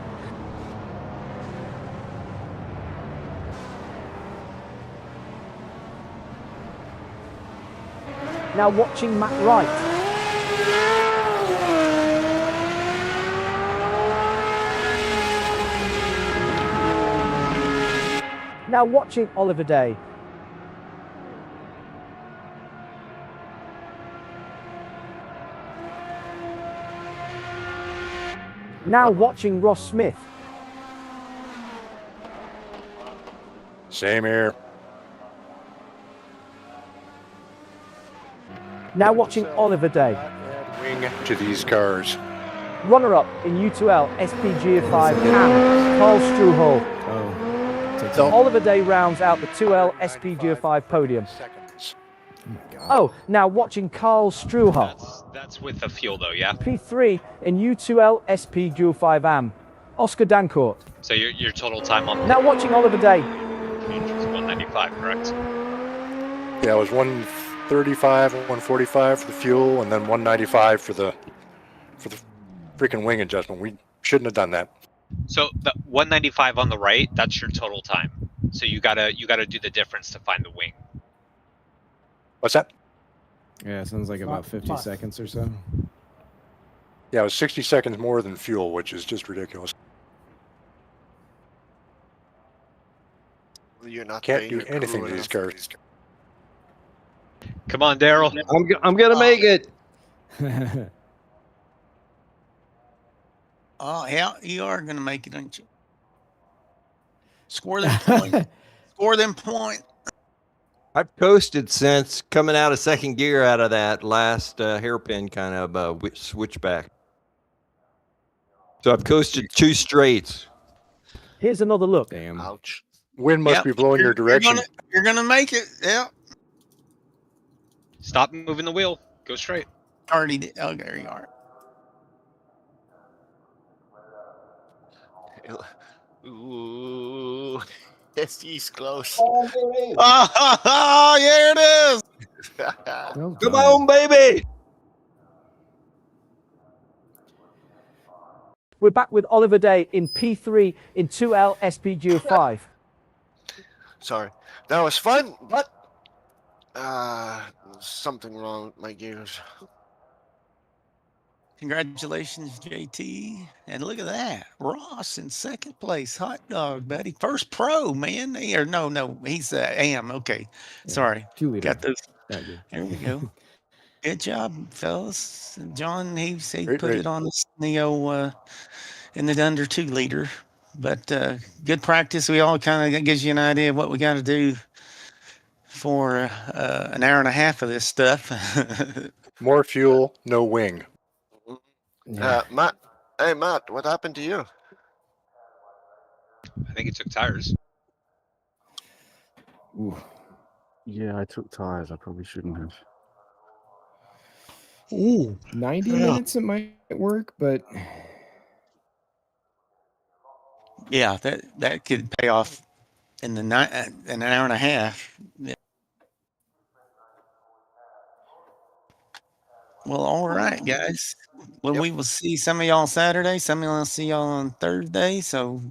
Now watching Matt Wright. Now watching Oliver Day. Now watching Ross Smith. Same here. Now watching Oliver Day. Wing to these cars. Runner-up in U2L SPG 5AM, Carl Struhel. Oh. Oliver Day rounds out the 2L SPG 5 podium. Oh, now watching Carl Struhel. That's with the fuel though, yeah? P3 in U2L SPG 5AM, Oscar Dancourt. So your total time on Now watching Oliver Day. is 195, correct? Yeah, it was 135 and 145 for the fuel, and then 195 for the freaking wing adjustment. We shouldn't have done that. So the 195 on the right, that's your total time. So you gotta do the difference to find the wing. What's that? Yeah, sounds like about 50 seconds or so. Yeah, it was 60 seconds more than fuel, which is just ridiculous. You're not Can't paying do your anything crew to these enough. cars. Come on, Daryl. I'm gonna make it. Oh, yeah, you are going to make it, aren't you? Score them points. Score them points. I've coasted since coming out of second gear out of that last hairpin kind of switchback. So I've coasted 2 straights. Here's another look. Damn. Ouch. Wind must Yep, be blowing your direction. You're gonna make it. Yeah. Stop moving the wheel. Go straight. Already did. Oh, there you are. Ooh, he's close. Oh, yeah, it is. Well Come done. on, baby. We're back with Oliver Day in P3 in 2L SPG 5. Sorry. That was fun, but something wrong with my gears. Congratulations, JT. And look at that. Ross in second place. Hot dog, buddy. First pro, man. No, he's AM. Okay. Sorry. 2 liter. Got those. Not good. There we go. Good job, fellas. John, he Great put race. it on the Neo in the under 2 liter. But good practice. We all kind of gives you an idea of what we got to do for an hour and a half of this stuff. More fuel, no wing. Yeah. Matt. Hey, Matt, what happened to you? I think he took tires. Ooh. Yeah, I took tires. I probably shouldn't have. Ooh, 90 minutes it might work, but Yeah, that could pay off in an hour and a half. Yeah. Well, all right, guys. Well, Yep. we will see some of y'all Saturday. Some of y'all see y'all on Thursday. So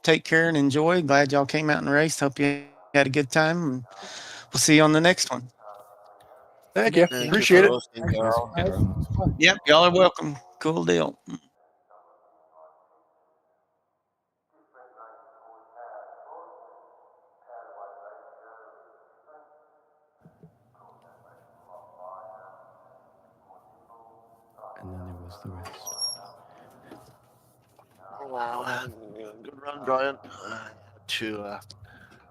take care and enjoy. Glad y'all came out and raced. Hope you had a good time. And we'll see you on the next one. Thank you. Thank Appreciate you it. for hosting, Carl. Yep, y'all are welcome. Cool deal. and then there was the rest. Wow, good run, Brian.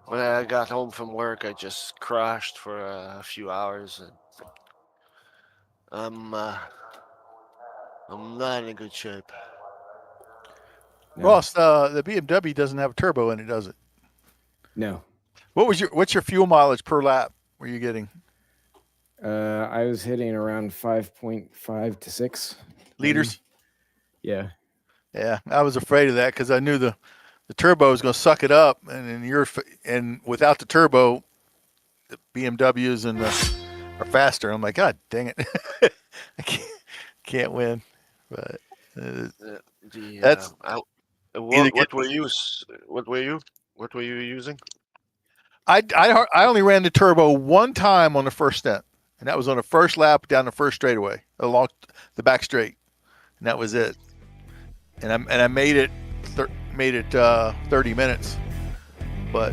When I got home from work, I just crashed for a few hours, and I'm not in good shape. No. Ross, the BMW doesn't have a turbo in it, does it? No. What's your fuel mileage per lap were you getting? I was hitting around 5.5 to 6 Liters. Yeah. Yeah, I was afraid of that because I knew the turbo was going to suck it up, and without the turbo, the BMWs are faster. I'm like, God dang it, I can't win. But that's what were you using? I only ran the turbo one time on the first stint, and that was on the first lap down the first straightaway along the back straight, and that was it. And I made it 30 minutes, but